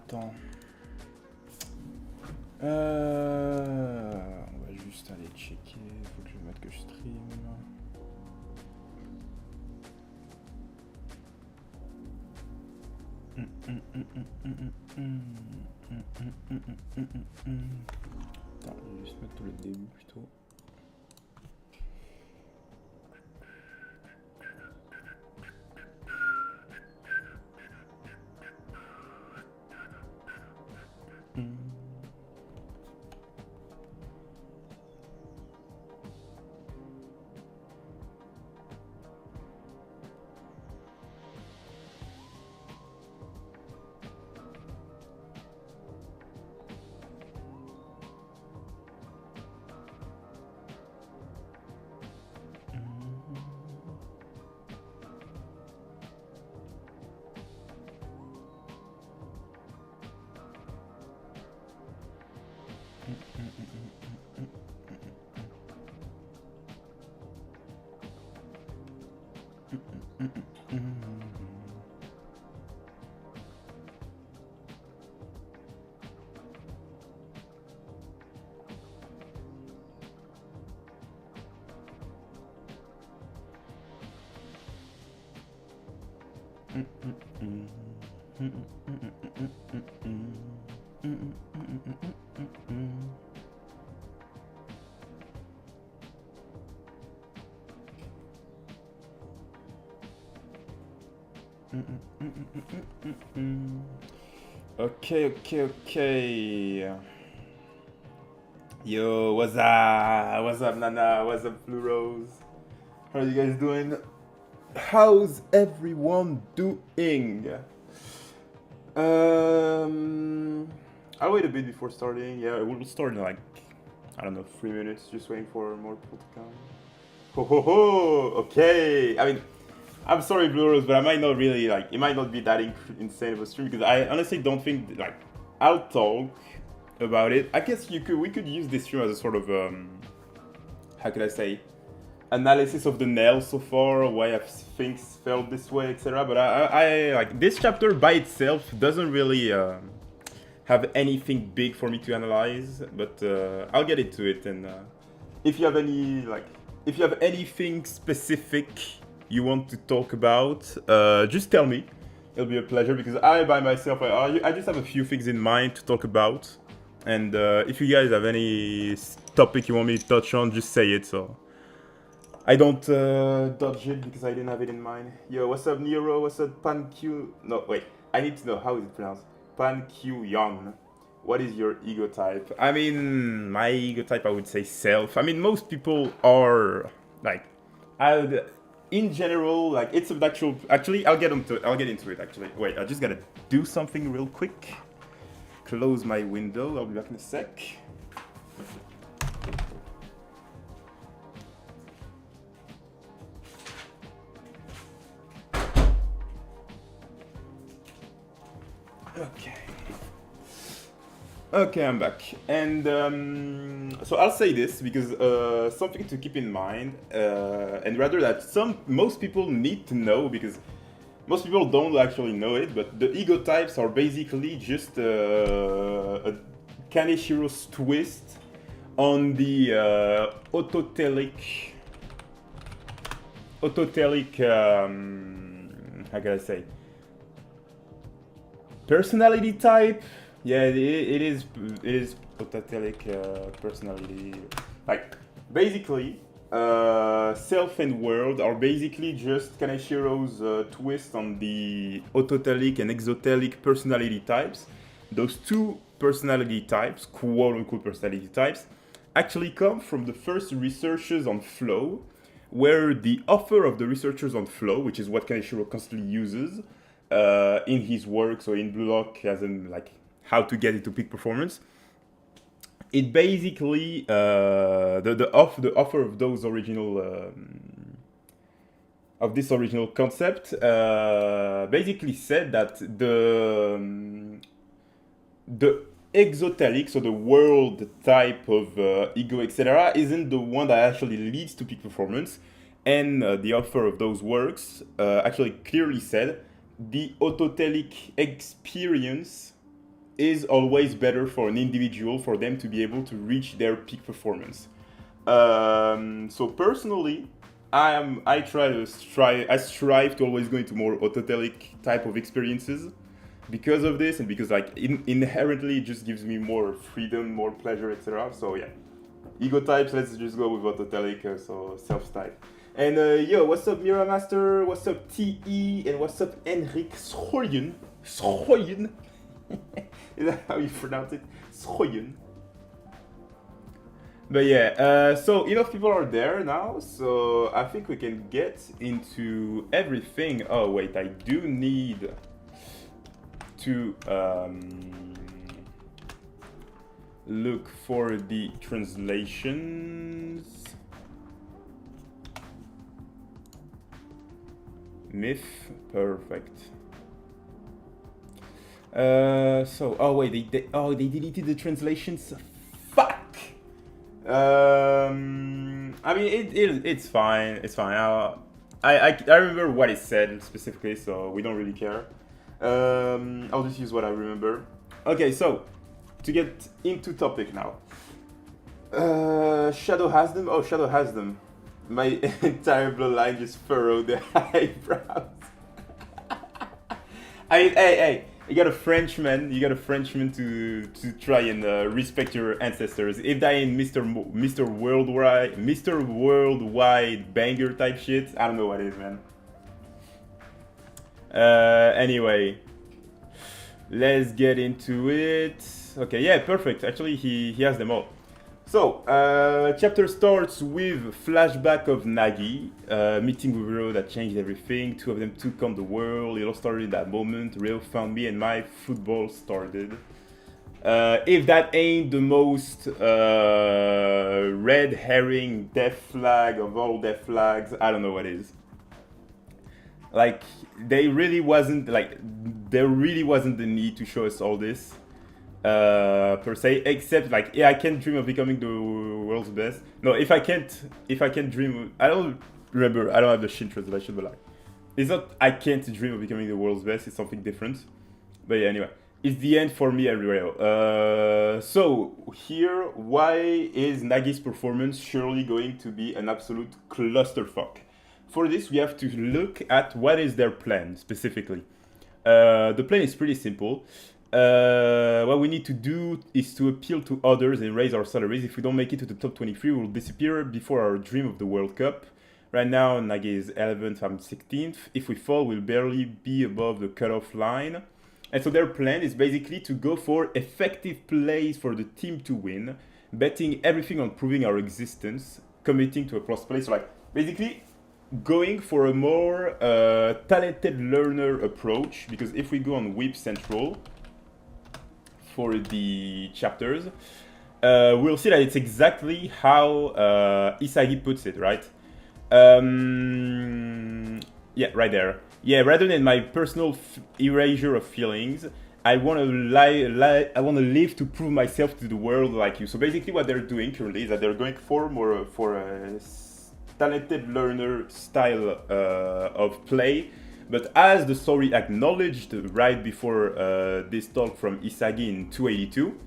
attends. On va juste aller checker. Faut que je mette que je stream. Attends, je vais juste mettre le début plutôt. Okay. Yo, what's up? What's up, Nana? What's up, Blue Rose? How are you guys doing? How's everyone doing? I'll wait a bit before starting. Yeah, we'll start in like, I don't know, 3 minutes. Just waiting for more people to come. Ho ho ho! Okay. I mean, I'm sorry, Blue Rose, but I might not really like. It might not be that insane of a stream because I honestly don't think like I'll talk about it. I guess we could use this stream as a sort of how could I say, analysis of the nail so far, why things felt this way, etc. But I like this chapter by itself doesn't really have anything big for me to analyze. But I'll get into it, and if you have anything specific you want to talk about, just tell me. It'll be a pleasure because I by myself I just have a few things in mind to talk about, and if you guys have any topic you want me to touch on, just say it so I don't dodge it because I didn't have it in mind. Yo, what's up, Nero? What's up, PanQ? No, wait, I need to know how is it pronounced. PanQ Young. What is your ego type? I mean, my ego type, I would say self. I mean, most people are like, in general, like it's a actual. Actually, I'll get into it. Actually, wait, I just gotta do something real quick. Close my window. I'll be back in a sec. Okay, I'm back, and so I'll say this because something to keep in mind, and rather that most people need to know because most people don't actually know it. But the ego types are basically just a Kaneshiro's twist on the autotelic. How can I say? Personality type. Yeah, it is autotelic personality. Like, basically, self and world are basically just Kaneshiro's twist on the autotelic and exotelic personality types. Those two personality types, quote-unquote personality types, actually come from the first researches on flow, where the author of the researchers on flow, which is what Kaneshiro constantly uses in his work, so in BLLK, as in like how to get into peak performance. It basically the author of those original of this original concept basically said that the exotelic, so the world type of ego, etc., isn't the one that actually leads to peak performance. And the author of those works actually clearly said the autotelic experience is always better for an individual for them to be able to reach their peak performance. So personally, I strive to always go into more autotelic type of experiences because of this, and because like inherently it just gives me more freedom, more pleasure, etc. So yeah, ego types. Let's just go with autotelic, so self type. And yo, what's up, Miramaster? What's up, TE? And what's up, Henrik Schoyen? Schoyen? Is that how you pronounce it? Schoyen. But yeah, so enough people are there now, so I think we can get into everything. Oh wait, I do need to look for the translations. Myth, perfect. So, oh wait, they deleted the translations. Fuck. I mean, it's fine. It's fine. I remember what it said specifically, so we don't really care. I'll just use what I remember. Okay, so to get into topic now. Shadow has them. Oh, Shadow has them. My entire bloodline just furrowed their eyebrows. Hey. You got a Frenchman to try and respect your ancestors. If that ain't Mr. Worldwide banger type shit, I don't know what it is, man. Anyway, let's get into it. Okay, yeah, perfect. Actually, he has them all. So, chapter starts with flashback of Nagi, meeting with Ryo that changed everything. Two of them took on the world. It all started in that moment. Ryo found me and my football started. If that ain't the most red herring death flag of all death flags, I don't know what is. Like, there really wasn't the need to show us all this. Per se, except like, yeah, I can't dream of becoming the world's best. No, if I can't dream, I don't remember. I don't have the Shin translation, but like, it's not I can't dream of becoming the world's best. It's something different. But yeah, anyway, it's the end for me everywhere. So here, why is Nagi's performance surely going to be an absolute clusterfuck? For this, we have to look at what is their plan specifically. The plan is pretty simple. What we need to do is to appeal to others and raise our salaries. If we don't make it to the top 23, we'll disappear before our dream of the World Cup. Right now, Nagi is 11th, I'm 16th. If we fall, we'll barely be above the cutoff line. And so their plan is basically to go for effective plays for the team to win, betting everything on proving our existence, committing to a plus play. So like, basically, going for a more talented learner approach, because if we go on Whip Central, for the chapters, we'll see that it's exactly how Isagi puts it, right? Yeah, right there. Yeah, rather than my personal erasure of feelings, I want to live to prove myself to the world like you. So basically, what they're doing currently is that they're going for more for a talented learner style of play. But as the story acknowledged right before this talk from Isagi in 282,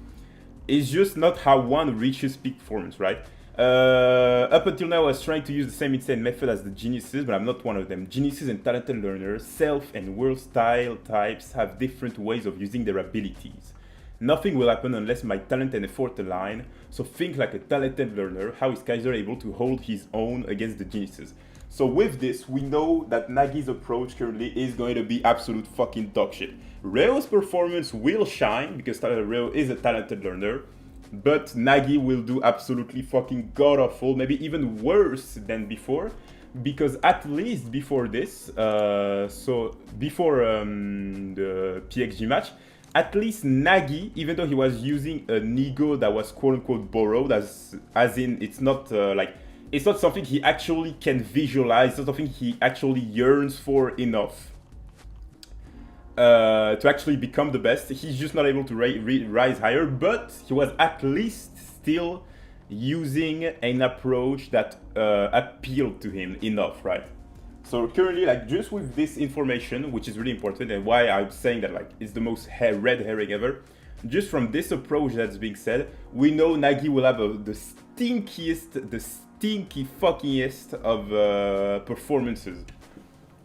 it's just not how one reaches peak performance, right? Up until now, I was trying to use the same insane method as the geniuses, but I'm not one of them. Geniuses and talented learners, self and world style types have different ways of using their abilities. Nothing will happen unless my talent and effort align, so think like a talented learner. How is Kaiser able to hold his own against the geniuses? So with this, we know that Nagi's approach currently is going to be absolute fucking dog shit. Ryo's performance will shine because Ryo is a talented learner, but Nagi will do absolutely fucking god-awful, maybe even worse than before, because at least before this, so before the PXG match, at least Nagi, even though he was using an ego that was quote-unquote borrowed, as in it's not like, it's not something he actually can visualize, it's not something he actually yearns for enough to actually become the best. He's just not able to rise higher, but he was at least still using an approach that appealed to him enough, right? So currently, like, just with this information, which is really important, and why I'm saying that like it's the most red herring ever, just from this approach that's being said, we know Nagi will have the stinky fuckingest of performances.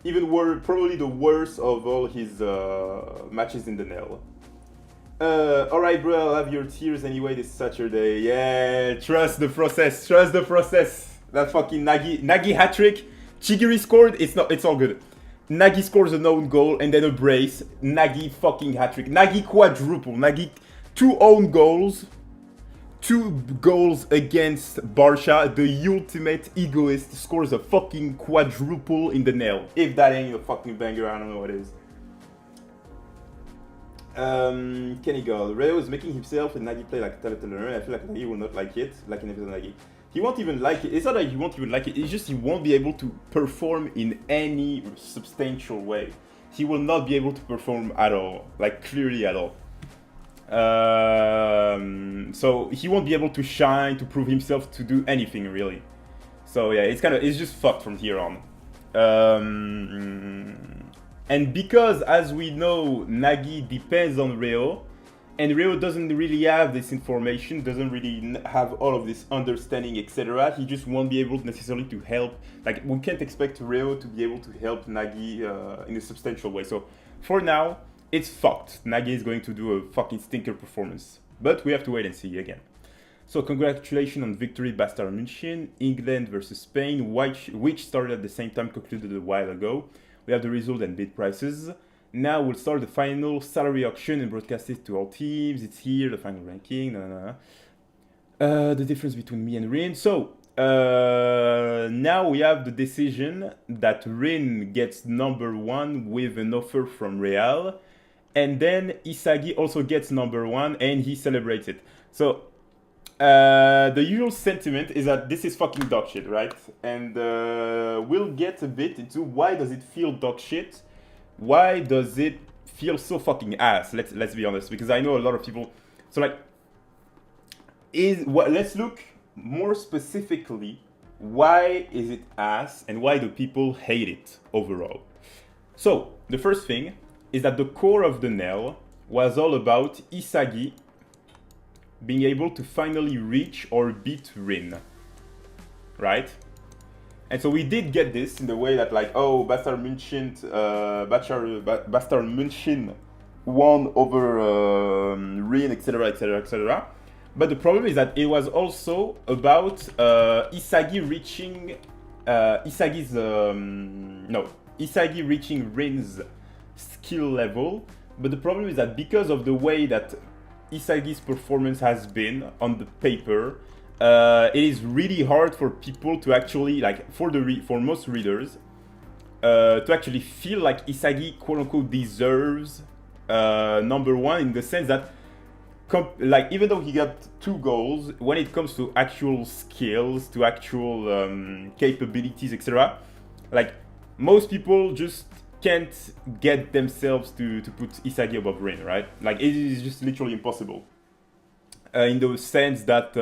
Even probably the worst of all his matches in the nail. Alright, bro, I'll have your tears anyway this Saturday. Yeah, trust the process. Trust the process. That fucking Nagi hat trick. Chigiri scored. It's all good. Nagi scores an own goal and then a brace. Nagi fucking hat trick. Nagi quadruple. Nagi 2 own goals. 2 goals against Barsha. The ultimate egoist scores a fucking quadruple in the nail. If that ain't a fucking banger, I don't know what is. Kenny Gull. Reo is making himself and Nagi play like a talented learner. I feel like Nagi will not like it, like an episode of Nagi. He won't even like it. It's not that he won't even like it, it's just he won't be able to perform in any substantial way. He will not be able to perform at all, like clearly at all. So he won't be able to shine, to prove himself, to do anything really. So yeah, it's just fucked from here on. And because, as we know, Nagi depends on Reo, and Reo doesn't really have this information, doesn't really have all of this understanding, etc. He just won't be able necessarily to help. Like, we can't expect Reo to be able to help Nagi in a substantial way. So, for now, it's fucked. Nagi is going to do a fucking stinker performance. But we have to wait and see again. So, congratulations on victory, Bayern München. England versus Spain, which started at the same time, concluded a while ago. We have the result and bid prices. Now we'll start the final salary auction and broadcast it to all teams. It's here, the final ranking. The difference between me and Rin. So, now we have the decision that Rin gets number 1 with an offer from Real. And then Isagi also gets number 1 and he celebrates it. So, the usual sentiment is that this is fucking dog shit, right? And we'll get a bit into why does it feel dog shit? Why does it feel so fucking ass? Let's be honest, because I know a lot of people. So like, let's look more specifically. Why is it ass, and why do people hate it overall? So the first thing is that the core of the nail was all about Isagi being able to finally reach or beat Rin, right? And so we did get this in the way that, like, oh, Bayern München won over Rin, etc., etc., etc. But the problem is that it was also about Isagi reaching Isagi reaching Rin's skill level. But the problem is that because of the way that Isagi's performance has been on the paper, it is really hard for people to actually, like, for most readers, to actually feel like Isagi, quote unquote, deserves number 1, in the sense that, like, even though he got 2 goals, when it comes to actual skills, to actual capabilities, etc., like, most people just can't get themselves to put Isagi above Rin, right? Like, it is just literally impossible. In the sense that,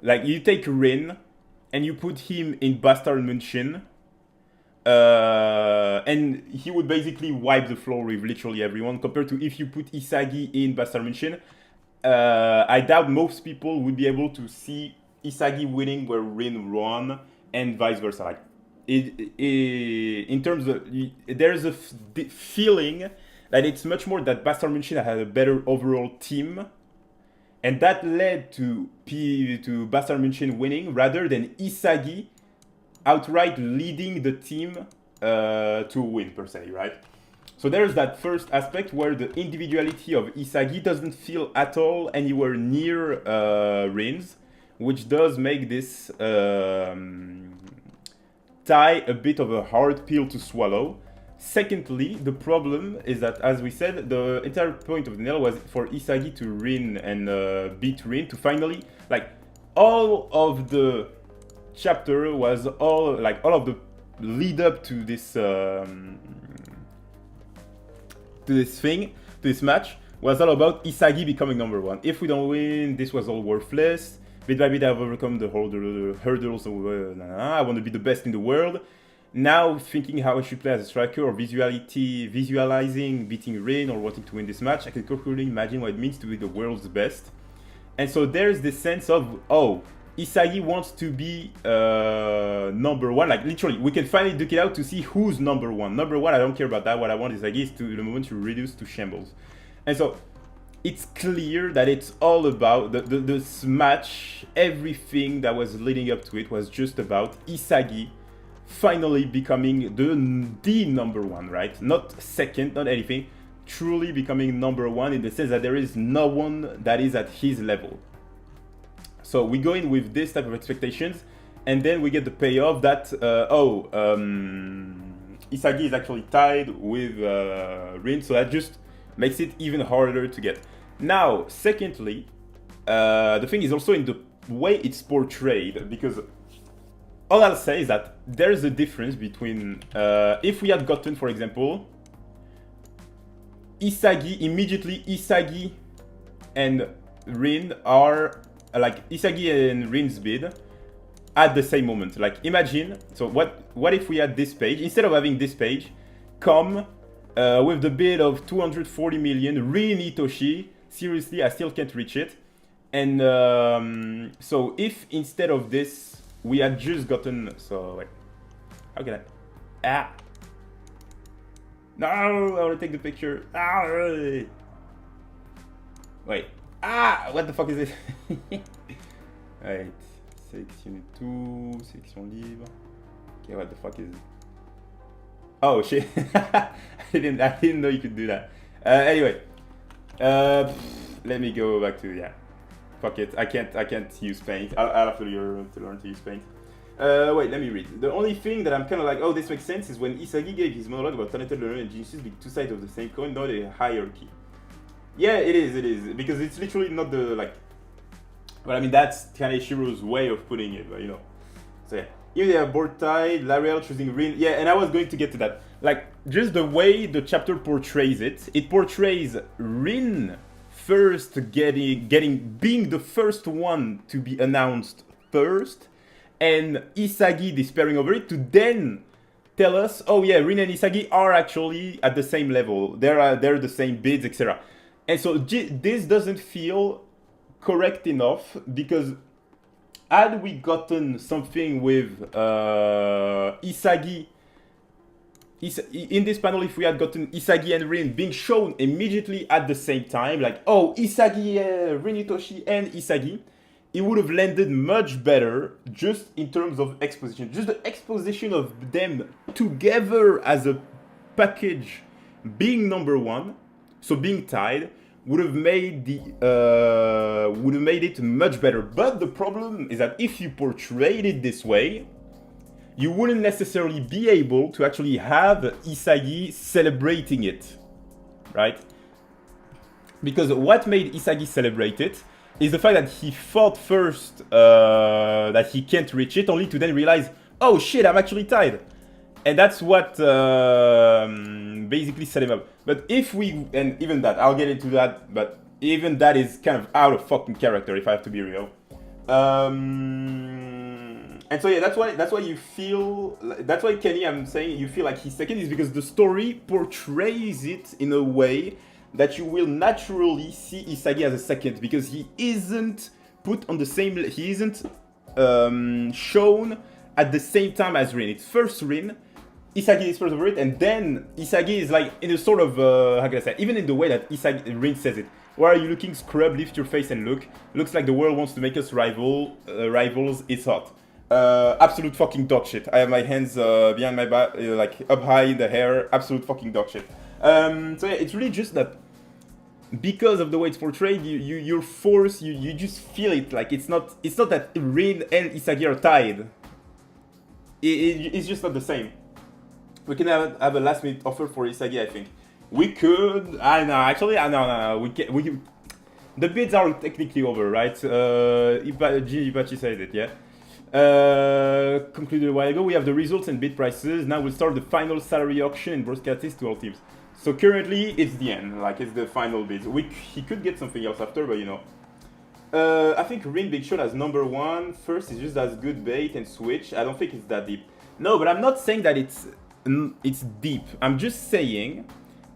like, you take Rin and you put him in Bayern München, and he would basically wipe the floor with literally everyone, compared to if you put Isagi in Bayern München. I doubt most people would be able to see Isagi winning where Rin won, and vice versa. Like, in terms of, there's a feeling that it's much more that Bayern München had a better overall team, and that led to Bayern München winning rather than Isagi outright leading the team to win, per se, right? So there's that first aspect where the individuality of Isagi doesn't feel at all anywhere near Rin's, which does make this tie a bit of a hard pill to swallow. Secondly, the problem is that, as we said, the entire point of the nail was for Isagi to Rin and beat Rin, to finally, like, all of the chapter was all of the lead up to this match was all about Isagi becoming number 1. If we don't win, this was all worthless. Bit by bit, I've overcome the hurdles. I want to be the best in the world. Now thinking how I should play as a striker or visualizing beating Rin or wanting to win this match, I can clearly imagine what it means to be the world's best. And so there's this sense of, oh, Isagi wants to be number one. Like literally, we can finally duke it out to see who's number one. Number one, I don't care about that. What I want Isagi is to the moment to reduce to shambles. And so it's clear that it's all about this match. Everything that was leading up to it was just about Isagi finally becoming the number one, right? Not second, not anything. Truly becoming number one in the sense that there is no one that is at his level. So we go in with this type of expectations, and then we get the payoff that Isagi is actually tied with Rin, so that just makes it even harder to get. Now, secondly, the thing is also in the way it's portrayed, because all I'll say is that there's a difference between if we had gotten, for example, Isagi and Rin are like Isagi and Rin's bid at the same moment. Like imagine, so what if we had this page, instead of having this page, come with the bid of 240 million, Rin Itoshi, seriously, I still can't reach it. And so if instead of this, we had just gotten, so wait, how can I, no, I want to take the picture, wait, what the fuck is this? Wait, section 2, section libre, okay, what the fuck is it? Oh shit, I didn't know you could do that. Anyway, let me go back to, yeah. Fuck it, I can't use paint. I'll have to learn to use paint. Wait, let me read. The only thing that I'm kind of like, oh, this makes sense, is when Isagi gave his monologue about talented learner and geniuses being two sides of the same coin, not a hierarchy. Yeah, it is, because it's literally not the, like, but I mean, that's Kaneshiro's way of putting it, but you know. So yeah, here they are board tied, Lariel choosing Rin. Yeah, and I was going to get to that. Like, just the way the chapter portrays it, it portrays Rin first being the first one to be announced first, and Isagi despairing over it, to then tell us, oh yeah, Rin and Isagi are actually at the same level, they're the same bids, etc. And so this doesn't feel correct enough, because had we gotten something with Isagi in this panel, if we had gotten Isagi and Rin being shown immediately at the same time, like, oh, Isagi, Rin Itoshi and Isagi, it would have landed much better just in terms of exposition. Just the exposition of them together as a package being number one, so being tied, would have made it much better. But the problem is that if you portrayed it this way, you wouldn't necessarily be able to actually have Isagi celebrating it, right? Because what made Isagi celebrate it is the fact that he thought first that he can't reach it, only to then realize, oh shit, I'm actually tied. And that's what basically set him up. But if we, and even that, I'll get into that, but even that is kind of out of fucking character, if I have to be real. And so yeah, that's why you feel, that's why Kenny, I'm saying you feel like he's second, is because the story portrays it in a way that you will naturally see Isagi as a second, because he isn't put on the same, he isn't shown at the same time as Rin. It's first Rin, Isagi is first over it, and then Isagi is like in a sort of, how can I say, even in the way that Rin says it. Why are you looking, scrub, lift your face and look. Looks like the world wants to make us rivals, it's hot. Absolute fucking dog shit. I have my hands behind my back, like up high in the hair, absolute fucking dog shit. So yeah, it's really just that because of the way it's portrayed, you're forced, you just feel it, like it's not that Rin and Isagi are tied. It's just not the same. We can have a last minute offer for Isagi, I think. We could, I know, actually, no, we can, the bids are technically over, right? Ipachi said it, yeah? Concluded a while ago, we have the results and bid prices. Now we'll start the final salary auction and broadcast it to all teams. So currently, it's the end, like it's the final bids. He could get something else after, but you know. I think Rin being shown as number one first is just as good bait and switch. I don't think it's that deep. No, but I'm not saying that it's deep. I'm just saying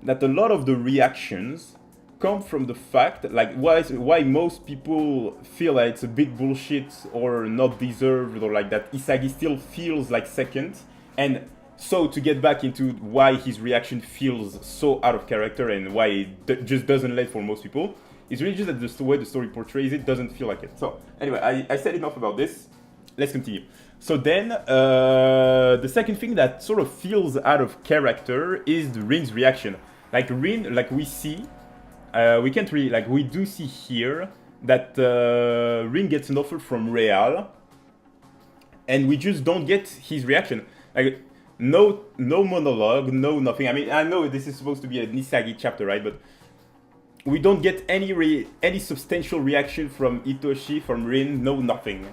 that a lot of the reactions come from the fact, like, why most people feel like it's a big bullshit or not deserved, or like that Isagi still feels like second. And so to get back into why his reaction feels so out of character and why it just doesn't land for most people, it's really just that the way the story portrays it doesn't feel like it. So anyway, I said enough about this. Let's continue. So then, the second thing that sort of feels out of character is Rin's reaction. Like Rin, like we see, we can't really, like we do see here that Rin gets an offer from Real, and we just don't get his reaction. Like no monologue, no nothing. I mean, I know this is supposed to be a Nagi chapter, right? But we don't get any substantial reaction from Itoshi, from Rin, no nothing.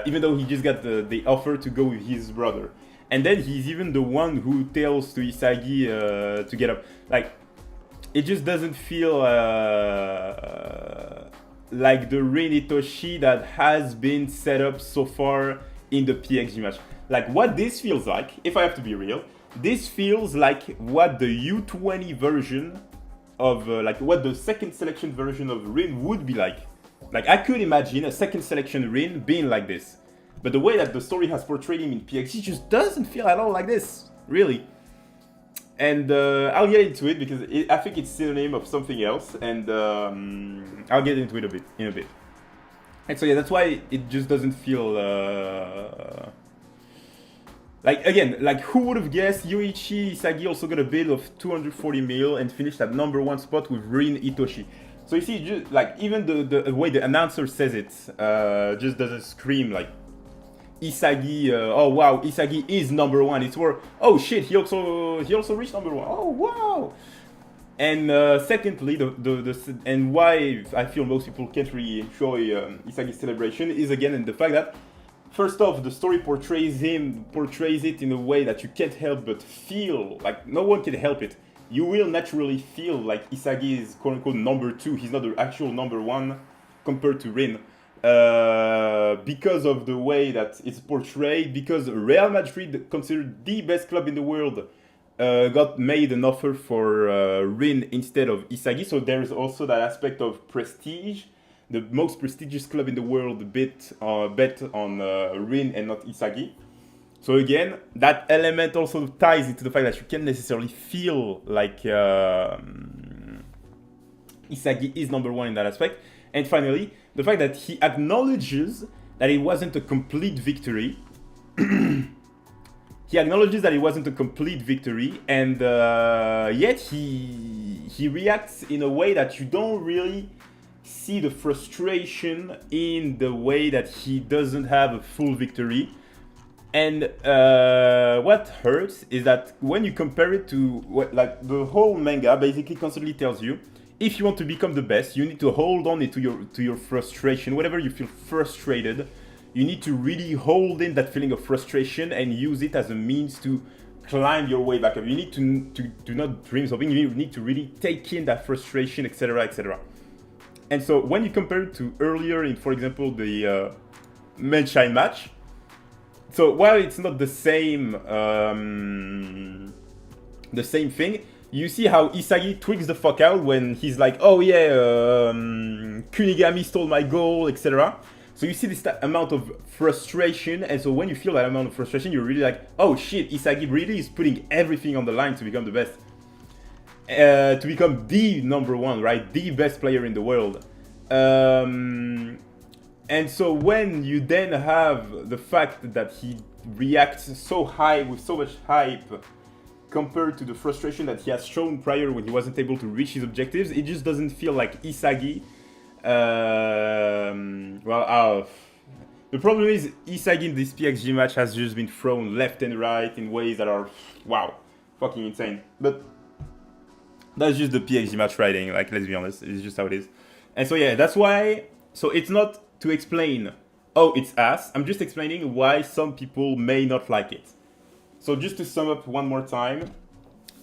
Even though he just got the offer to go with his brother. And then he's even the one who tells to Isagi to get up. Like, it just doesn't feel like the Rin Itoshi that has been set up so far in the PXG match. Like, what this feels like, if I have to be real, this feels like what the U20 version of, like, what the second selection version of Rin would be like. Like, I could imagine a second selection Rin being like this. But the way that the story has portrayed him in PXG just doesn't feel at all like this, really. And I'll get into it because I think it's synonym of something else, and I'll get into it in a bit. And so yeah, that's why it just doesn't feel like, again, like who would have guessed Yoichi Isagi also got a bid of 240 mil and finished at #1 spot with Rin Itoshi. So you see, just like even the way the announcer says it just doesn't scream like Isagi. Oh wow, Isagi is #1. It's more, oh shit, he also reached #1. Oh wow. And secondly, and why I feel most people can't really enjoy Isagi's celebration is again in the fact that first off, the story portrays it in a way that you can't help but feel like no one can help it. You will naturally feel like Isagi is quote-unquote #2. He's not the actual #1 compared to Rin. Because of the way that it's portrayed, because Real Madrid, considered the best club in the world, got made an offer for Rin instead of Isagi. So there's also that aspect of prestige. The most prestigious club in the world bet on Rin and not Isagi. So again, that element also ties into the fact that you can't necessarily feel like Isagi is #1 in that aspect. And finally, the fact that he acknowledges that it wasn't a complete victory. He acknowledges that it wasn't a complete victory, and yet he reacts in a way that you don't really see the frustration in the way that he doesn't have a full victory. And what hurts is that when you compare it to what, like the whole manga basically constantly tells you, if you want to become the best, you need to hold on to your frustration. Whenever you feel frustrated, you need to really hold in that feeling of frustration and use it as a means to climb your way back up. You need to do not dream something. You need to really take in that frustration, etc., etc. And so when you compare it to earlier in, for example, the Menshine match. So while it's not the same thing, you see how Isagi twigs the fuck out when he's like, oh yeah, Kunigami stole my goal, etc. So you see this amount of frustration, and so when you feel that amount of frustration, you're really like, oh shit, Isagi really is putting everything on the line to become the best. To become the #1, right? The best player in the world. And so when you then have the fact that he reacts so high, with so much hype, compared to the frustration that he has shown prior when he wasn't able to reach his objectives, it just doesn't feel like Isagi. The problem is Isagi in this PXG match has just been thrown left and right in ways that are, wow, fucking insane. But that's just the PXG match writing, like, let's be honest, it's just how it is. And so yeah, that's why, so it's not to explain, oh, it's ass, I'm just explaining why some people may not like it. So just to sum up one more time,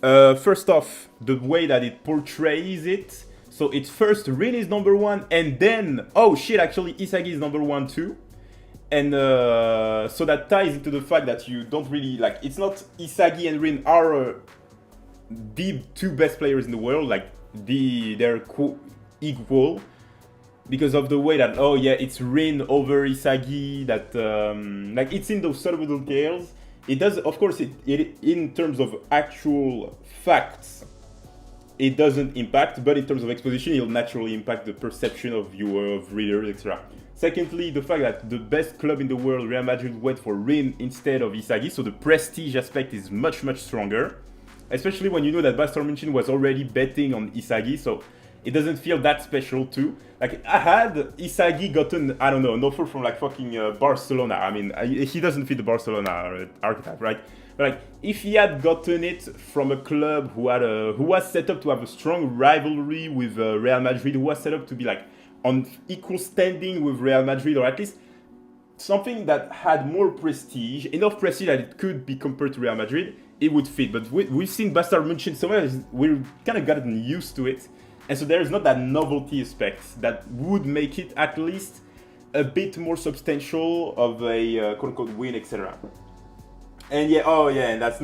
first off, the way that it portrays it, so it's first Rin is #1, and then, oh shit, actually Isagi is #1 too. And so that ties into the fact that you don't really like. It's not Isagi and Rin are the two best players in the world. Like they're equal because of the way that it's Rin over Isagi. That like it's in those subtle details. It does, of course, it in terms of actual facts, it doesn't impact, but in terms of exposition, it'll naturally impact the perception of viewers, of readers, etc. Secondly, the fact that the best club in the world, Real Madrid, went for Rin instead of Isagi, so the prestige aspect is much, much stronger. Especially when you know that Bayern München was already betting on Isagi, so it doesn't feel that special too. Like, had Isagi gotten, I don't know, an offer from like fucking Barcelona, I mean, he doesn't fit the Barcelona archetype, right? But like, if he had gotten it from a club who was set up to have a strong rivalry with Real Madrid, who was set up to be like on equal standing with Real Madrid, or at least something that had more prestige, enough prestige that it could be compared to Real Madrid, it would fit. But we've seen Bayern München so much, we've kind of gotten used to it. And so there's not that novelty aspect that would make it at least a bit more substantial of a quote-unquote win, etc. And and that's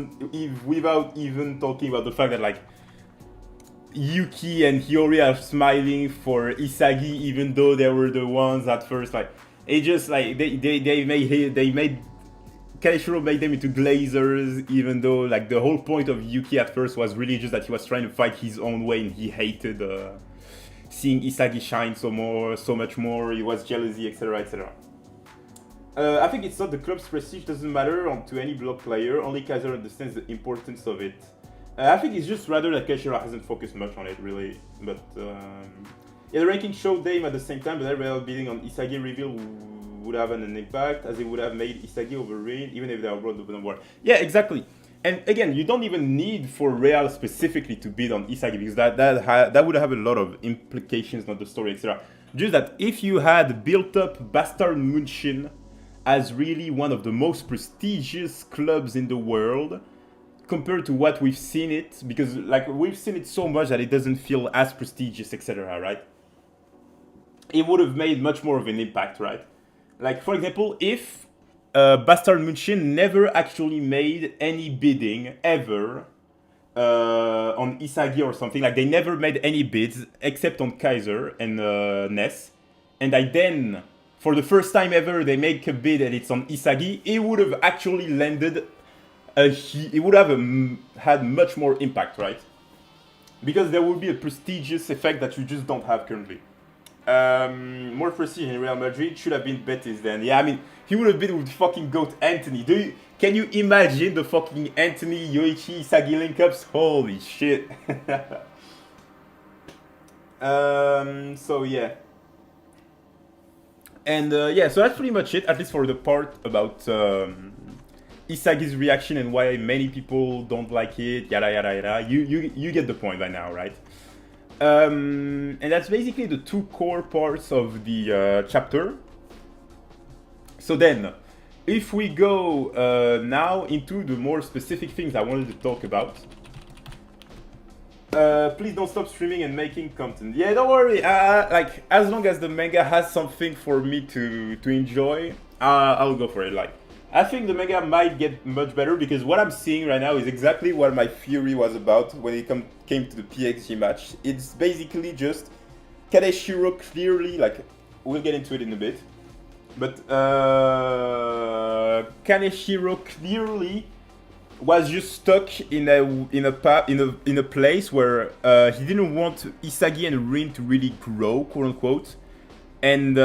without even talking about the fact that like Yuki and Hiyori are smiling for Isagi, even though they were the ones at first. Like it just like they made Kaneshiro made them into glazers, even though like the whole point of Yuki at first was really just that he was trying to fight his own way and he hated seeing Isagi shine so much more. He was jealousy, etc., etc. I think it's not the club's prestige doesn't matter to any BLLK player. Only Kaiser understands the importance of it. I think it's just rather that Kaneshiro hasn't focused much on it, really. But yeah, the ranking showed them at the same time, but everybody bidding on Isagi reveal would have an impact, as it would have made Isagi over Rin, even if they are brought the war. Yeah, exactly. And again, you don't even need for Real specifically to bid on Isagi, because that would have a lot of implications on the story, etc. Just that if you had built up Bayern München as really one of the most prestigious clubs in the world, compared to what we've seen it, because like we've seen it so much that it doesn't feel as prestigious, etc., right? It would have made much more of an impact, right? Like, for example, if Bayern München never actually made any bidding ever on Isagi or something, like they never made any bids except on Kaiser and Ness, and then, for the first time ever, they make a bid and it's on Isagi, it would have actually landed, it would have had much more impact, right? Because there would be a prestigious effect that you just don't have currently. More prestige in Real Madrid should have been Betis then. Yeah, I mean, he would have been with fucking GOAT Anthony. Can you imagine the fucking Anthony, Yoichi, Isagi link-ups? Holy shit. So yeah. And yeah, so that's pretty much it, at least for the part about Isagi's reaction and why many people don't like it, yada yada yada. You get the point by now, right? And that's basically the two core parts of the chapter. So then, if we go now into the more specific things I wanted to talk about. Please don't stop streaming and making content. Yeah, don't worry. Like, as long as the manga has something for me to enjoy, I'll go for it. Like, I think the manga might get much better because what I'm seeing right now is exactly what my theory was about when it came to the PXG match. It's basically just Kaneshiro clearly, like, we'll get into it in a bit, but Kaneshiro clearly was just stuck in a place where he didn't want Isagi and Rin to really grow, quote unquote. And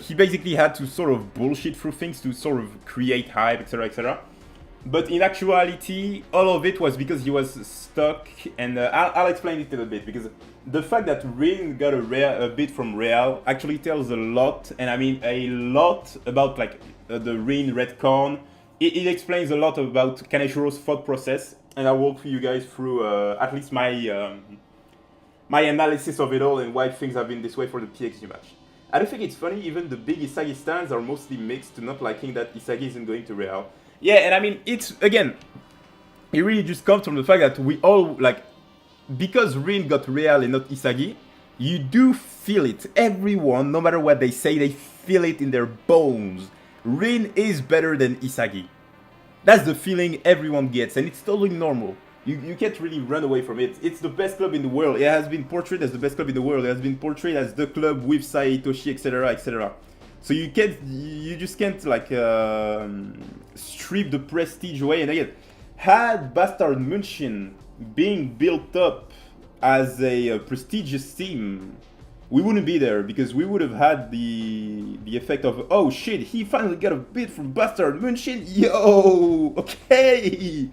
he basically had to sort of bullshit through things to sort of create hype, etc., etc. But in actuality, all of it was because he was stuck. And I'll explain it a little bit, because the fact that Rin got a bit from Real actually tells a lot, and I mean a lot about like the Rin redcon. It explains a lot about Kaneshiro's thought process, and I'll walk you guys through at least my analysis of it all and why things have been this way for the PXG match. I don't think it's funny, even the big Isagi stands are mostly mixed to not liking that Isagi isn't going to Real. Yeah, and I mean, it's, again, it really just comes from the fact that we all, like, because Rin got Real and not Isagi, You do feel it. Everyone, no matter what they say, they feel it in their bones. Rin is better than Isagi. That's the feeling everyone gets, and it's totally normal. You can't really run away from it. It's the best club in the world. It has been portrayed as the best club in the world. It has been portrayed as the club with Saitoshi, etc., etc. So you just can't like strip the prestige away. And again, had Bastard München being built up as a prestigious team, we wouldn't be there because we would have had the effect of, oh shit, he finally got a bid from Bastard München. Yo, okay,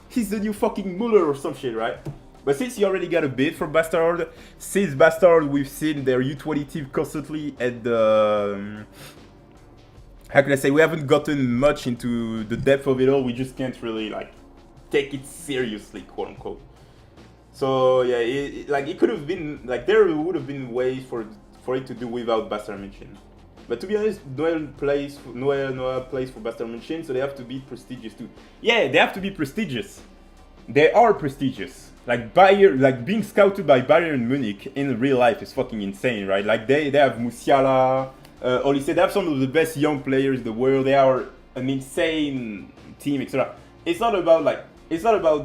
he's the new fucking Muller or some shit, right? But since he already got a bid from Bastard, since Bastard we've seen their U20 team constantly, and how can I say, we haven't gotten much into the depth of it all. We just can't really like take it seriously, quote unquote. So yeah, it could have been like there would have been ways for it to do without Bastard München. But to be honest, Noel plays for Bastard München, so they have to be prestigious too. Yeah, they have to be prestigious. They are prestigious. Like being scouted by Bayern Munich in real life is fucking insane, right? Like they have Musiala, Olise, they have some of the best young players in the world. They are an insane team, etc. It's not about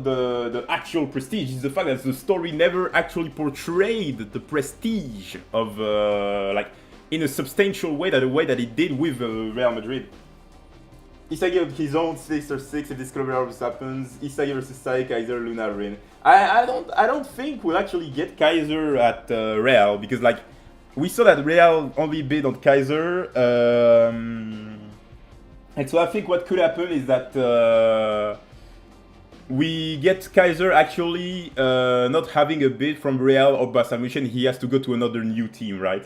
the actual prestige. It's the fact that the story never actually portrayed the prestige of like in a substantial way, the way that it did with Real Madrid. Isagi of his own 6 if this collaboration happens. Isagi versus Sai, Kaiser, Luna, Rin. I don't think we'll actually get Kaiser at Real, because like we saw that Real only bid on Kaiser, and so I think what could happen is that we get Kaiser actually not having a bid from Real or Bayern Munich. He has to go to another new team, right?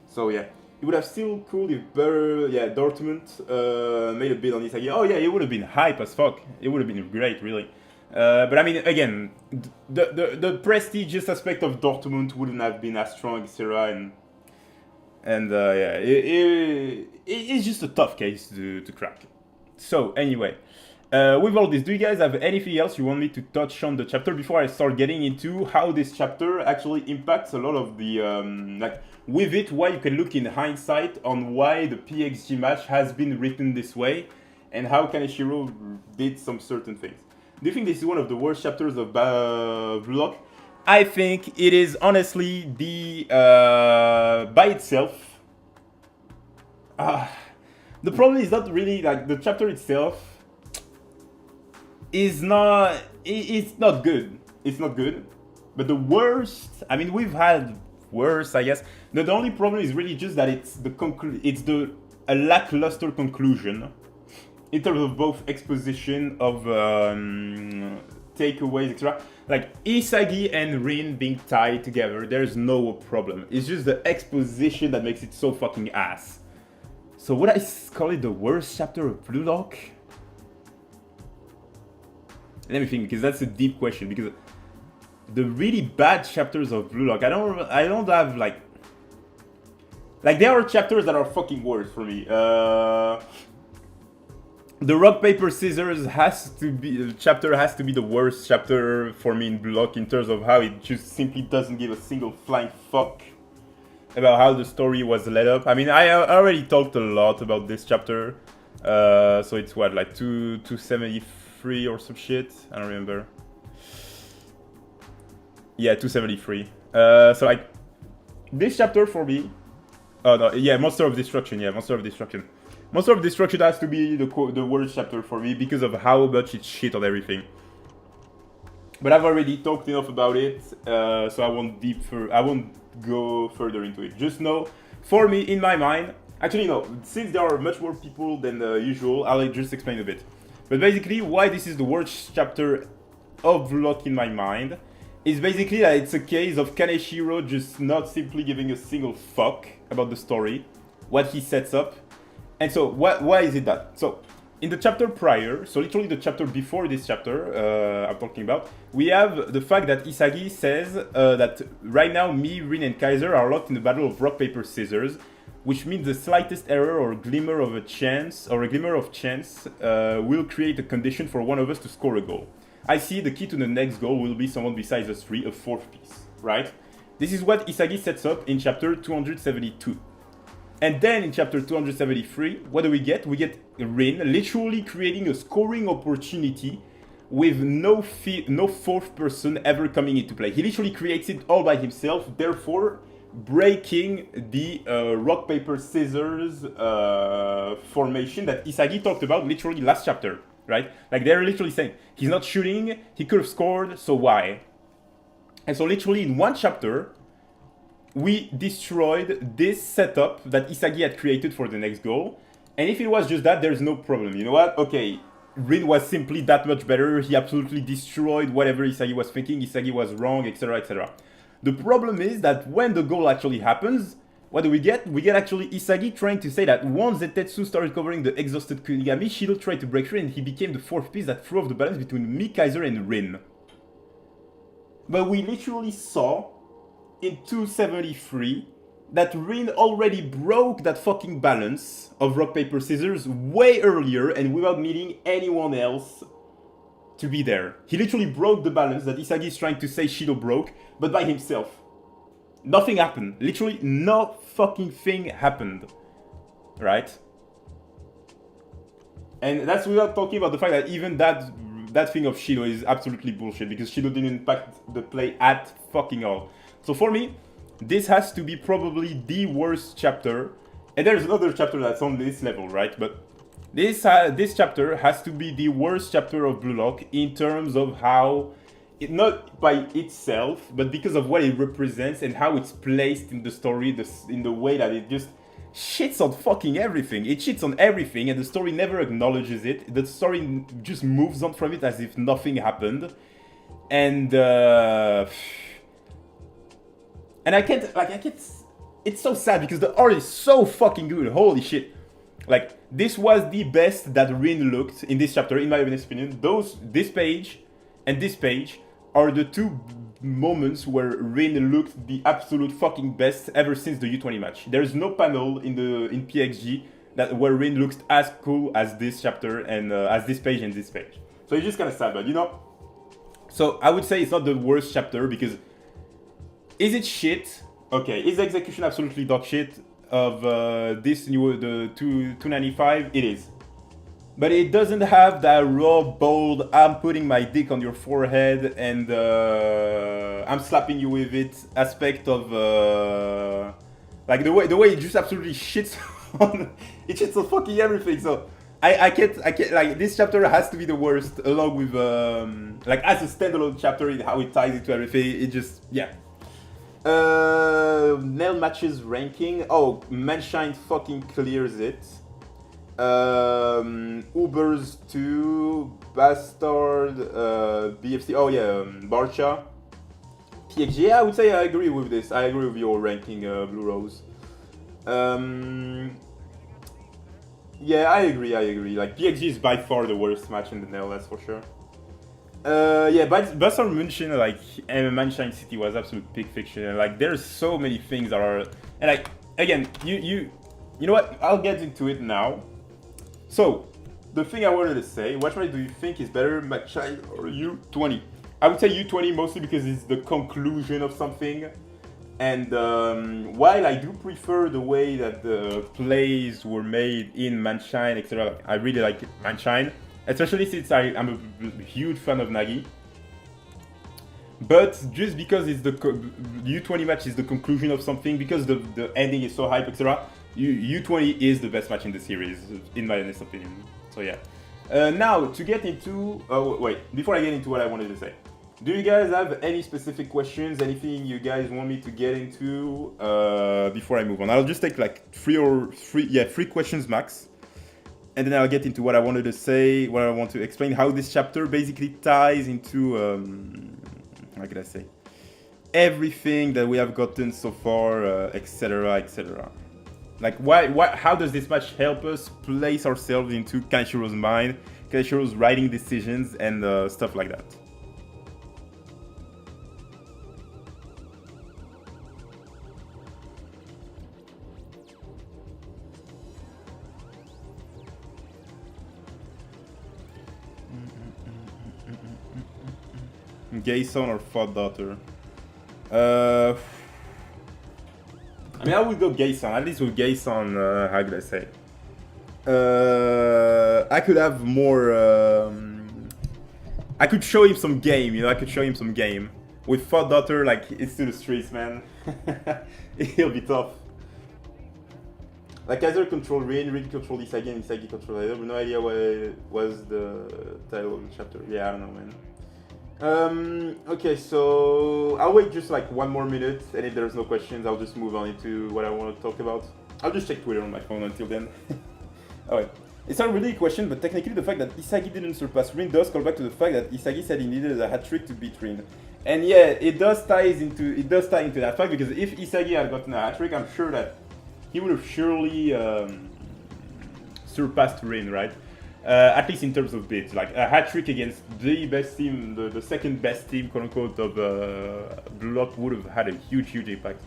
So yeah, it would have still cool if Dortmund made a bid on Isagi. Oh yeah, it would have been hype as fuck. It would have been great, really. But I mean, again, the prestigious aspect of Dortmund wouldn't have been as strong, etc. And yeah, it's just a tough case to crack. So anyway. With all this, do you guys have anything else you want me to touch on the chapter before I start getting into how this chapter actually impacts a lot of the, like, with it, why you can look in hindsight on why the PXG match has been written this way, and how Kaneshiro did some certain things. Do you think this is one of the worst chapters of BLLK? I think it is honestly the, by itself. The problem is not really, like, the chapter itself it's not good. It's not good. But the worst, I mean, we've had worse, I guess. The only problem is really just that it's a lackluster conclusion in terms of both exposition of takeaways, etc. Like Isagi and Rin being tied together, there's no problem. It's just the exposition that makes it so fucking ass. So would I call it the worst chapter of BLLK? Let me think, because that's a deep question. Because the really bad chapters of BLLK, I don't have like there are chapters that are fucking worse for me. The rock paper scissors chapter has to be the worst chapter for me in BLLK in terms of how it just simply doesn't give a single flying fuck about how the story was led up. I mean, I already talked a lot about this chapter, so it's what, like 273 or some shit. I don't remember. Yeah, 273. So like this chapter for me. Oh no, yeah, Monster of Destruction. Yeah, Monster of Destruction. Monster of Destruction has to be the worst chapter for me because of how much it's shit on everything. But I've already talked enough about it, so I won't go further into it. Just know, for me, in my mind, actually no, since there are much more people than usual, I'll just explain a bit. But basically, why this is the worst chapter of BLLK in my mind is basically that it's a case of Kaneshiro just not simply giving a single fuck about the story, what he sets up. And so, why is it that? So, in the chapter prior, so literally the chapter before this chapter I'm talking about, we have the fact that Isagi says that right now me, Rin, and Kaiser are locked in the battle of rock, paper, scissors, which means the slightest error or glimmer of chance will create a condition for one of us to score a goal. I see the key to the next goal will be someone besides us three, a fourth piece, right? This is what Isagi sets up in chapter 272. And then in chapter 273, what do we get? We get Rin literally creating a scoring opportunity with no fourth person ever coming into play. He literally creates it all by himself, therefore breaking the rock, paper, scissors formation that Isagi talked about literally last chapter, right? Like they're literally saying, he's not shooting, he could have scored, so why? And so literally in one chapter, we destroyed this setup that Isagi had created for the next goal. And if it was just that, there's no problem. You know what? Okay, Rin was simply that much better. He absolutely destroyed whatever Isagi was thinking. Isagi was wrong, etc, etc. The problem is that when the goal actually happens, what do we get? We get actually Isagi trying to say that once Zettetsu started covering the exhausted Kunigami, Shido tried to break free and he became the fourth piece that threw off the balance between me, Kaiser, and Rin. But we literally saw in 273 that Rin already broke that fucking balance of rock, paper, scissors way earlier and without needing anyone else to be there. He literally broke the balance that Isagi is trying to say Shido broke, but by himself. Nothing happened. Literally no fucking thing happened. Right? And that's without talking about the fact that even that thing of Shido is absolutely bullshit because Shido didn't impact the play at fucking all. So for me, this has to be probably the worst chapter. And there's another chapter that's on this level, right? But this chapter has to be the worst chapter of Blue Lock in terms of how, not by itself, but because of what it represents and how it's placed in the story, in the way that it just shits on fucking everything. It shits on everything and the story never acknowledges it. The story just moves on from it as if nothing happened. And I can't, it's so sad because the art is so fucking good, holy shit. Like, this was the best that Rin looked in this chapter, in my honest opinion. This page and this page are the two moments where Rin looked the absolute fucking best ever since the U20 match. There's no panel in PXG where Rin looks as cool as this chapter and as this page and this page. So it's just kind of sad, but you know. So I would say it's not the worst chapter because is it shit? Okay, is the execution absolutely dog shit of the 295? It is. But it doesn't have that raw, bold, I'm putting my dick on your forehead and I'm slapping you with it aspect of like the way it just absolutely shits on it shits on fucking everything. So I can't like this chapter has to be the worst along with like as a standalone chapter in how it ties into everything. It just yeah. Nail matches ranking. Oh, Manshine fucking clears it. Ubers 2, Bastard, BFC. Oh yeah, Barcha. PXG. Yeah, I would say I agree with this. I agree with your ranking, Blue Rose. Yeah, I agree. Like PXG is by far the worst match in the Nail, that's for sure. Yeah, but Bastard München, like, and Manshine City was absolute peak fiction. And, like, there's so many things that are, and like, again, you know what? I'll get into it now. So, the thing I wanted to say, which one do you think is better, Manshine or U20? I would say U20 mostly because it's the conclusion of something. And while I do prefer the way that the plays were made in Manshine, etc., like, I really like Manshine. Especially since I'm a huge fan of Nagi. But just because it's the U20 match is the conclusion of something, because the ending is so hype, etc., U20 is the best match in the series, in my honest opinion. So yeah. Now, to get into... wait, before I get into what I wanted to say. Do you guys have any specific questions? Anything you guys want me to get into before I move on? I'll just take like three questions max. And then I'll get into what I wanted to say, what I want to explain, how this chapter basically ties into, how can I say, everything that we have gotten so far, etc., etc. Like, how does this match help us place ourselves into Kaneshiro's mind, Kaneshiro's writing decisions, and stuff like that? Gay son or fat daughter? I mean, I would go Gason, at least with Gason, how could I say? I could have more, I could show him some game, you know, I could show him some game. With Thought Daughter, like, it's to the streets, man. He'll be tough. Like, Kaiser control Rin, Rin control Isagi, and Isagi control I have no idea what was the title of the chapter. Yeah, I don't know, man. Okay, so I'll wait just like 1 more minute, and if there's no questions, I'll just move on into what I want to talk about. I'll just check Twitter on my phone until then. Alright. It's not really a question, but technically the fact that Isagi didn't surpass Rin does call back to the fact that Isagi said he needed a hat-trick to beat Rin. And yeah, it does tie into that fact, because if Isagi had gotten a hat-trick, I'm sure that he would have surely surpassed Rin, right? At least in terms of bits. Like a hat-trick against the best team, the second best team, quote-unquote, of BLLK would have had a huge impact.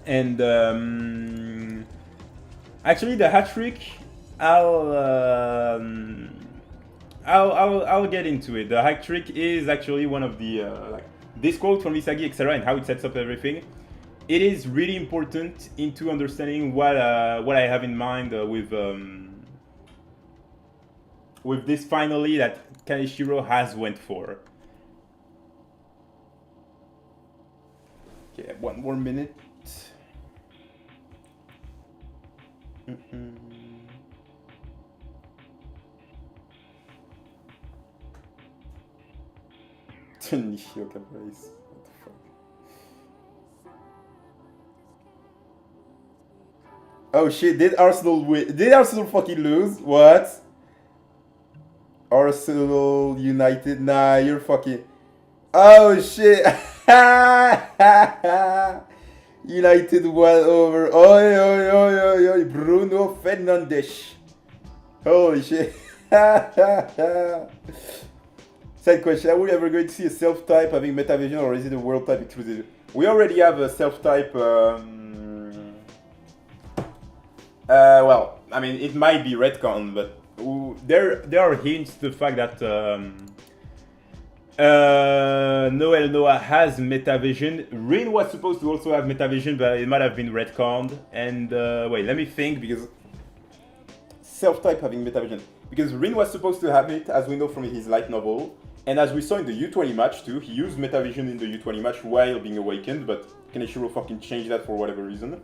And actually the hat-trick, I'll get into it. The hack trick is actually one of the like this quote from Isagi, etc., and how it sets up everything. It is really important into understanding what I have in mind with this finally that Kaneshiro has went for. Okay, 1 more minute. Nishioka race. What the fuck? Oh shit, did Arsenal win? Did Arsenal fucking lose? What? Arsenal United? Nah, you're fucking... Oh shit! United won over... Oi, oi, oi, oi, oi, Bruno Fernandes. Holy shit. Side question, are we ever going to see a self-type having metavision, or is it a world type exclusive? We already have a self-type, well, I mean, it might be redcon, but there are hints to the fact that Noel Noah has metavision. Rin was supposed to also have metavision, but it might have been retconned. And wait, let me think, because self-type having metavision. Because Rin was supposed to have it, as we know from his light novel. And as we saw in the U20 match too, he used metavision in the U20 match while being awakened, but Kaneshiro fucking changed that for whatever reason.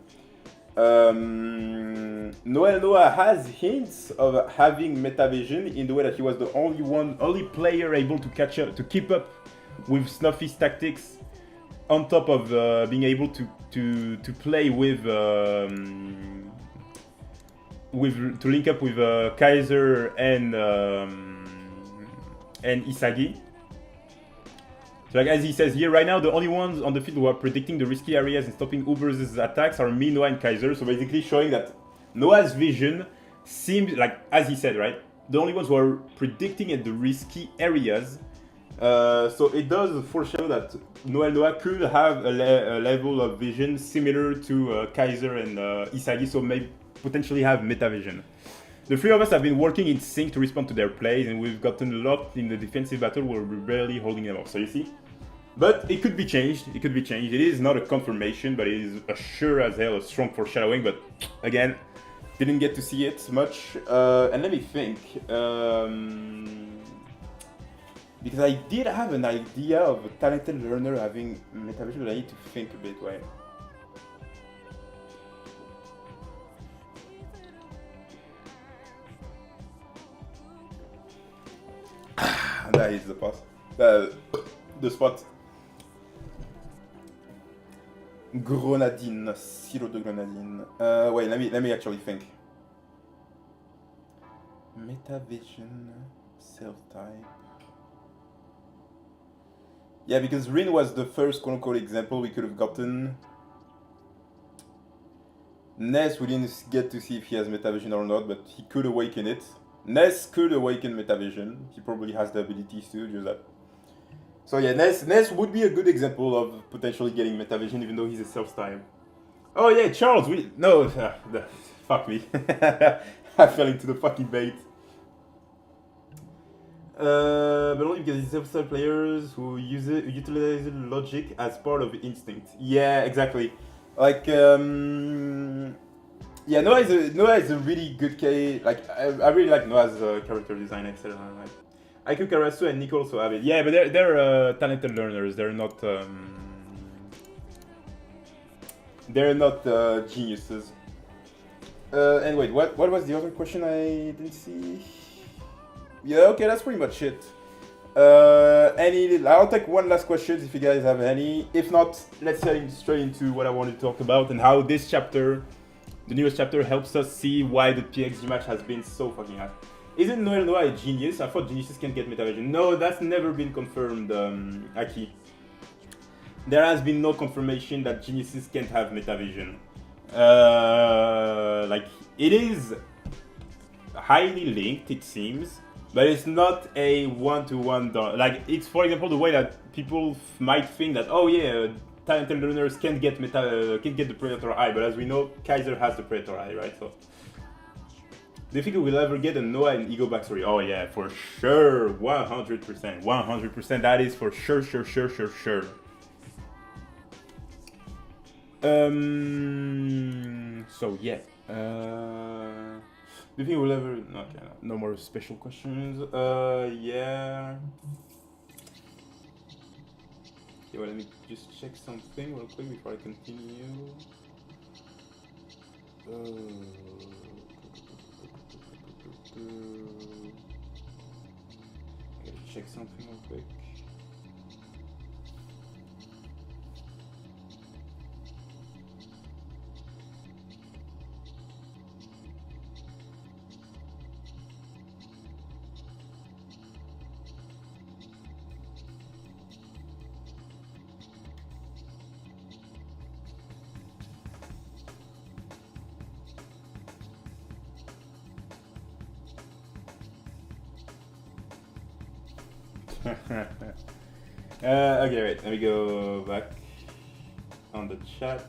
Noel Noah has hints of having metavision in the way that he was the only player able to catch up, to keep up with Snuffy's tactics, on top of being able to play with to link up with Kaiser and Isagi. So like as he says here, right now the only ones on the field who are predicting the risky areas and stopping Uber's attacks are me, Noah, and Kaiser. So basically showing that Noah's vision seems like, as he said, right, the only ones who are predicting at the risky areas. So it does foreshadow that Noah could have a level of vision similar to Kaiser and Isagi, so maybe potentially have metavision. The three of us have been working in sync to respond to their plays, and we've gotten locked in the defensive battle where we're barely holding them off. So you see? But it could be changed. It could be changed. It is not a confirmation, but it is a sure as hell a strong foreshadowing. But again, didn't get to see it much. And let me think. Because I did have an idea of a talented learner having metavision, but I need to think a bit. Right? That is the spot. The spot. Grenadine, silo de grenadine. Wait, let me actually think. Metavision, self-type. Yeah, because Rin was the first quote-unquote example we could have gotten. Ness, we didn't get to see if he has metavision or not, but he could awaken it. Ness could awaken metavision. He probably has the abilities to do that. So yeah, Ness would be a good example of potentially getting metavision, even though he's a self-type. Oh yeah, Charles, fuck me. I fell into the fucking bait. But only because it's self-type players who utilize logic as part of instinct. Yeah, exactly. Like, yeah, Noah is a really good K. Like, I really like Noah's character design, etc. Like, Aiku Karasu and Nico also have it. Yeah, but they're talented learners. They're not geniuses. And wait, what was the other question I didn't see? Yeah, okay, that's pretty much it. I'll take one last question if you guys have any. If not, let's head straight into what I wanted to talk about and how this chapter, the newest chapter, helps us see why the PXG match has been so fucking hard. Isn't Noel Noah a genius? I thought geniuses can get metavision. No, that's never been confirmed, Aki. There has been no confirmation that geniuses can't have metavision. Like, it is highly linked, it seems. But it's not a one-to-one. Like, it's, for example, the way that people might think that, oh yeah, talented learners can't get the Predator Eye, but as we know, Kaiser has the Predator Eye, right? So, do you think we will ever get a Noah and Ego backstory? Oh yeah, for sure, 100%, 100%. That is for sure. So yeah. Do you think we'll ever... Okay, no more special questions. Yeah. Okay, well, let me just check something real quick before I continue. Okay, check something real quick. Okay, wait, let me go back on the chat.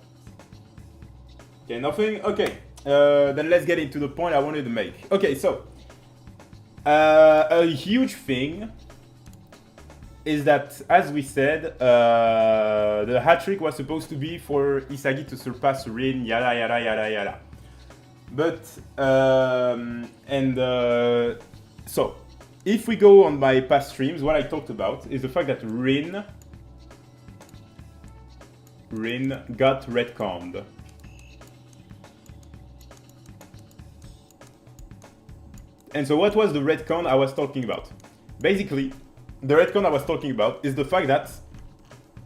Okay, nothing? Okay, then let's get into the point I wanted to make. Okay, so, a huge thing is that, as we said, the hat-trick was supposed to be for Isagi to surpass Rin, yada yada yada yada. But, so, if we go on my past streams, what I talked about is the fact that Rin got redconned. And so what was the redcon I was talking about? Basically, the redcon I was talking about is the fact that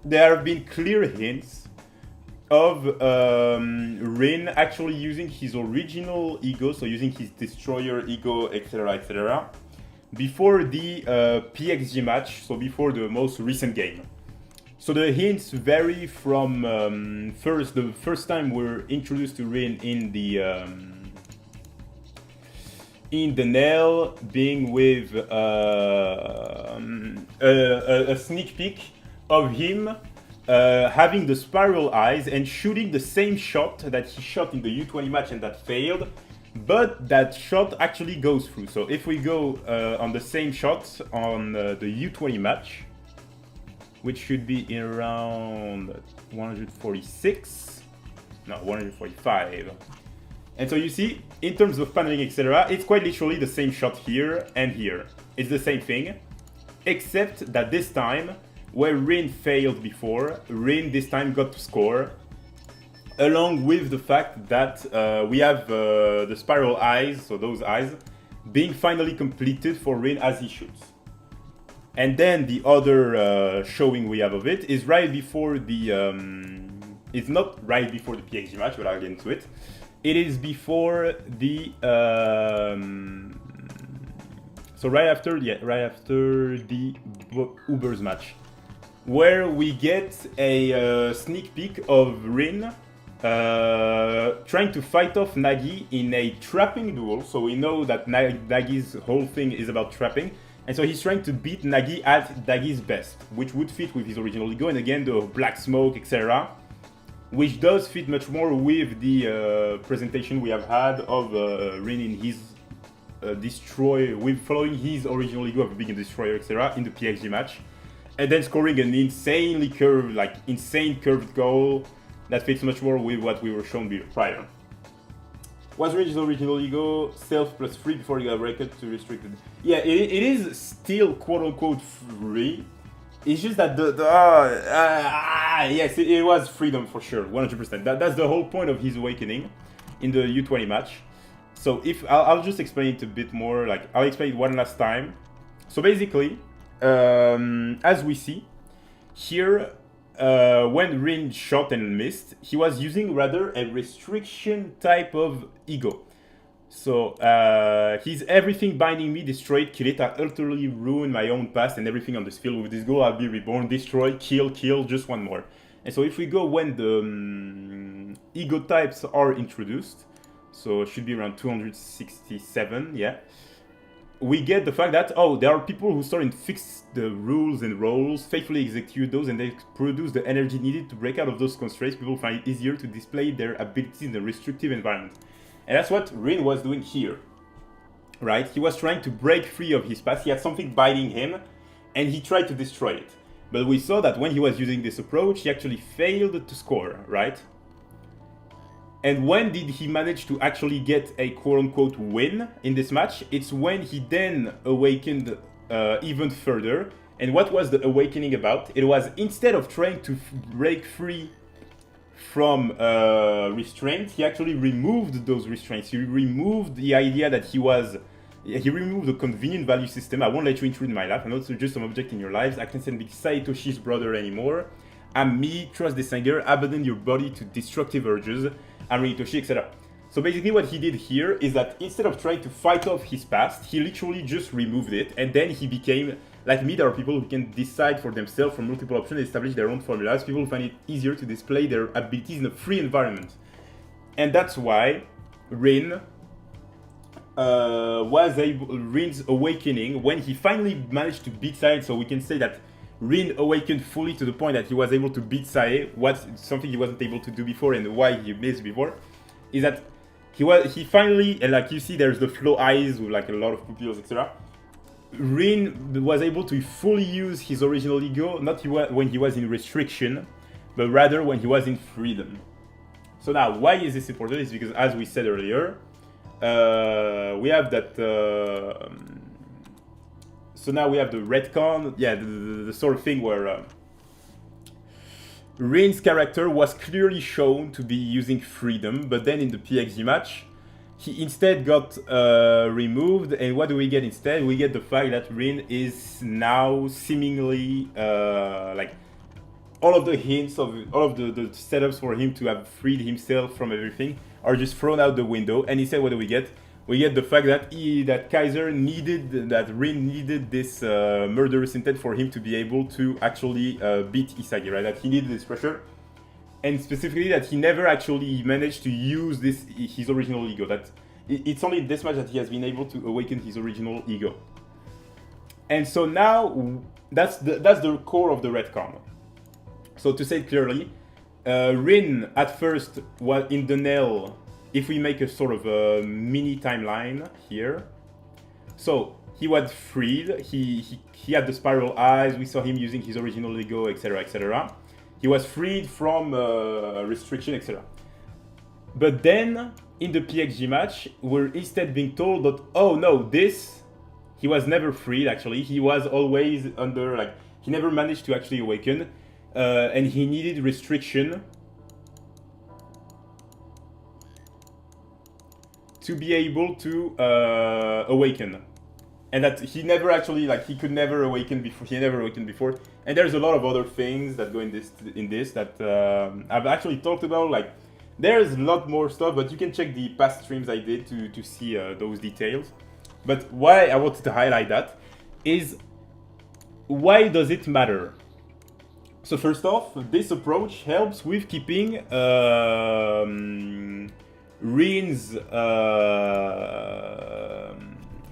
there have been clear hints of Rin actually using his original ego, so using his destroyer ego, etc., etc., before the PXG match, so before the most recent game. So the hints vary from the first time we're introduced to Rin in the nail, being with a sneak peek of him having the spiral eyes and shooting the same shot that he shot in the U20 match and that failed. But that shot actually goes through. So if we go on the same shot on the U20 match, which should be in around 146, no, 145. And so you see, in terms of paneling, etc., it's quite literally the same shot here and here. It's the same thing, except that this time, where Rin failed before, Rin this time got to score, along with the fact that we have the spiral eyes, so those eyes, being finally completed for Rin as he shoots. And then the other showing we have of it is right before the... it's not right before the PXG match, but I'll get into it. It is before the... so right after the Uber's match, where we get a sneak peek of Rin trying to fight off Nagi in a trapping duel. So we know that Nagi's whole thing is about trapping. And so he's trying to beat Nagi at Nagi's best, which would fit with his original ego. And again, the black smoke, etc. Which does fit much more with the presentation we have had of Rin in his destroy, with following his original ego of being a destroyer, etc. in the PXG match. And then scoring an insanely curved, like insane curved goal that fits much more with what we were shown prior. Was Rin's original ego self plus free before he got breaked to restricted? Yeah, it is still quote unquote free. It's just that yes, it was freedom for sure, 100%. That's the whole point of his awakening in the U20 match. So if I'll just explain it a bit more, like I'll explain it one last time. So basically, as we see here, when Rin shot and missed, he was using rather a restriction type of ego. So he's everything binding me, destroyed, kill it, I utterly ruin my own past and everything on this field. With this goal, I'll be reborn, destroy, kill, just one more. And so if we go when the ego types are introduced, so it should be around 267, yeah. We get the fact that, oh, there are people who start and fix the rules and roles, faithfully execute those, and they produce the energy needed to break out of those constraints. People find it easier to display their abilities in a restrictive environment. And that's what Rin was doing here, right? He was trying to break free of his past. He had something binding him, and he tried to destroy it. But we saw that when he was using this approach, he actually failed to score, right? And when did he manage to actually get a quote-unquote win in this match? It's when he then awakened even further. And what was the awakening about? It was instead of trying to break free from restraint, he actually removed those restraints. He removed the idea that he removed the convenient value system. I won't let you intrude in my life. I'm not just some object in your lives. I can't be Saitoshi's brother anymore. I'm me, trust this anger, abandon your body to destructive urges. I'm Rinitoshi, etc. So basically what he did here is that instead of trying to fight off his past, he literally just removed it, and then he became, like me, there are people who can decide for themselves from multiple options, establish their own formulas. People find it easier to display their abilities in a free environment. And that's why Rin Rin's awakening, when he finally managed to beat Sae, so we can say that Rin awakened fully to the point that he was able to beat Sae, something he wasn't able to do before and why he missed before, is that he finally, and like you see there's the flow eyes with like a lot of pupils, etc. Rin was able to fully use his original ego, not when he was in restriction, but rather when he was in freedom. So now, why is this important? It's because, as we said earlier, we have that... So now we have the redcon, yeah, the sort of thing where Rin's character was clearly shown to be using freedom, but then in the PXG match, he instead got removed, and what do we get instead? We get the fact that Rin is now seemingly, like, all of the hints of, all of the setups for him to have freed himself from everything are just thrown out the window, and instead what do we get? We get the fact that Rin needed this murderous intent for him to be able to actually beat Isagi, right? That he needed this pressure, and specifically that he never actually managed to use his original ego. That it's only in this match that he has been able to awaken his original ego. And so now that's the core of the redcon. So to say it clearly, Rin at first was in the nail. If we make a sort of a mini timeline here, so he was freed, he had the spiral eyes, we saw him using his original ego, etc, etc. He was freed from restriction, etc. But then, in the PXG match, we're instead being told that, oh no, he was never freed actually, he was always under, like, he never managed to actually awaken, and he needed restriction to be able to awaken, and that he never actually, like, he could never awaken before. He never awakened before, and there's a lot of other things that go in this that I've actually talked about. Like, there's a lot more stuff, but you can check the past streams I did to see those details. But why I wanted to highlight that is, why does it matter? So first off, this approach helps with keeping Rin's, how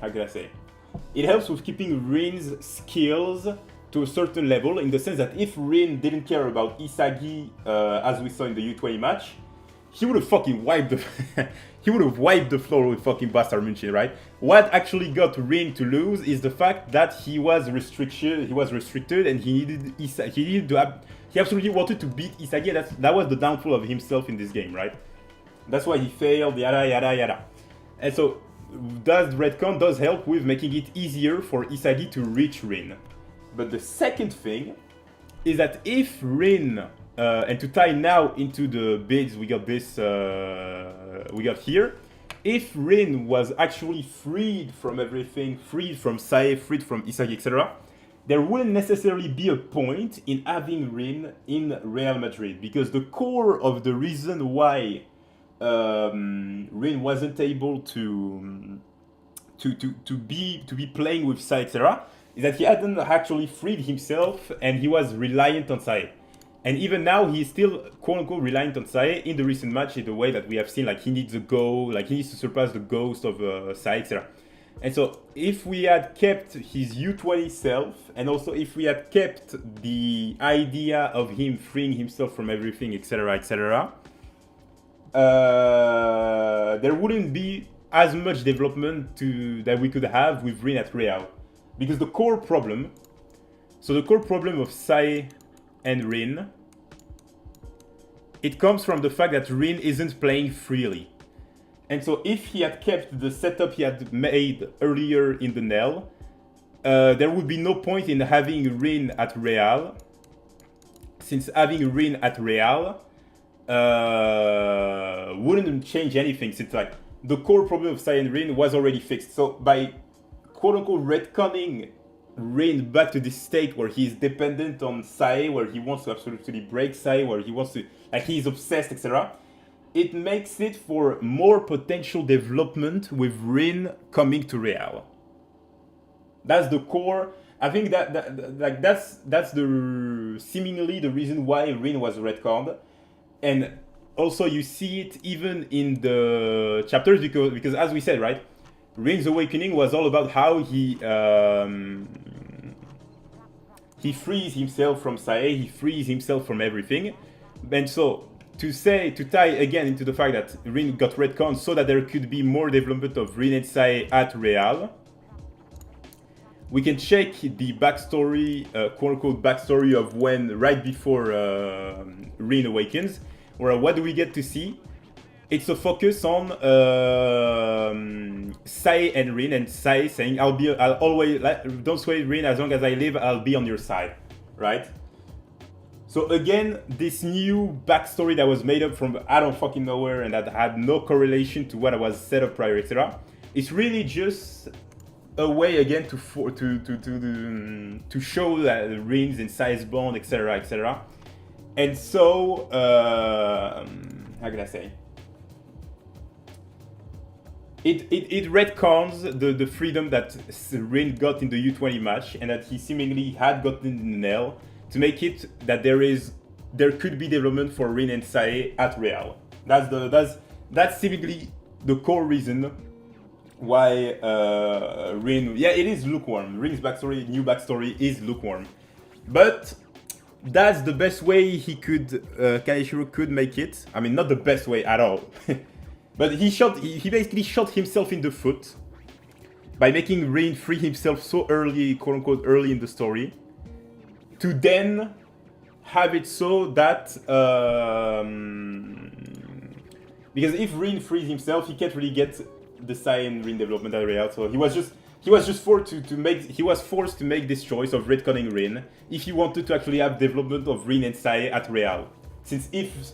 can I say? It helps with keeping Rin's skills to a certain level, in the sense that if Rin didn't care about Isagi, as we saw in the U20 match, he would have fucking wiped the he would have wiped the floor with fucking Bastard München, right? What actually got Rin to lose is the fact that he was restricted, and he needed to have, he absolutely wanted to beat Isagi. That was the downfall of himself in this game, right? That's why he failed, yada yada yada. And so redcon does help with making it easier for Isagi to reach Rin. But the second thing is that if Rin, and to tie now into the bids we got here, if Rin was actually freed from everything, freed from Sae, freed from Isagi, etc., there wouldn't necessarily be a point in having Rin in Real Madrid, because the core of the reason why Rin wasn't able to be playing with Sae, etc., is that he hadn't actually freed himself, and he was reliant on Sae. And even now, he's still quote-unquote reliant on Sae in the recent match, in the way that we have seen, like, he needs a go, like, he needs to surpass the ghost of Sae, etc. And so, if we had kept his U20 self, and also if we had kept the idea of him freeing himself from everything, etc., etc., there wouldn't be as much development that we could have with Rin at Real. Because the core problem of Sae and Rin, it comes from the fact that Rin isn't playing freely. And so if he had kept the setup he had made earlier in the Nell, there would be no point in having Rin at Real, since having Rin at Real wouldn't change anything, since like the core problem of Sae and Rin was already fixed. So by quote-unquote retconning Rin back to this state where he's dependent on Sae, where he wants to absolutely break Sae, where he wants to, like, he's obsessed, etc., it makes it for more potential development with Rin coming to Real. That's the core. I think that's the seemingly the reason why Rin was retconned. And also you see it even in the chapters, because as we said, right, Rin's awakening was all about how he frees himself from Sae, he frees himself from everything. And so to tie again into the fact that Rin got retconned so that there could be more development of Rin and Sae at Real, we can check the backstory, quote-unquote backstory of when, right before Rin awakens, where what do we get to see? It's a focus on Sae and Rin, and Sae saying, I'll always, don't sway Rin, as long as I live, I'll be on your side, right? So again, this new backstory that was made up from out of fucking nowhere and that had no correlation to what was set up prior, etc., it's really just a way again to show that Rin's and Sae's bond, etc., etc. And so, how can I say? It retcons the freedom that Rin got in the U20 match, and that he seemingly had gotten in the Nell, to make it that there could be development for Rin and Sae at Real. That's seemingly the core reason why Rin, yeah, it is lukewarm. Rin's backstory, new backstory, is lukewarm, but that's the best way Kaneshiro could make it. I mean, not the best way at all. But he basically shot himself in the foot by making Rin free himself so early, quote unquote, early in the story, to then have it so that because if Rin frees himself, he can't really get the Sae and Rin development at Real. So he was forced to make this choice of retconning Rin if he wanted to actually have development of Rin and Sae at Real. Since if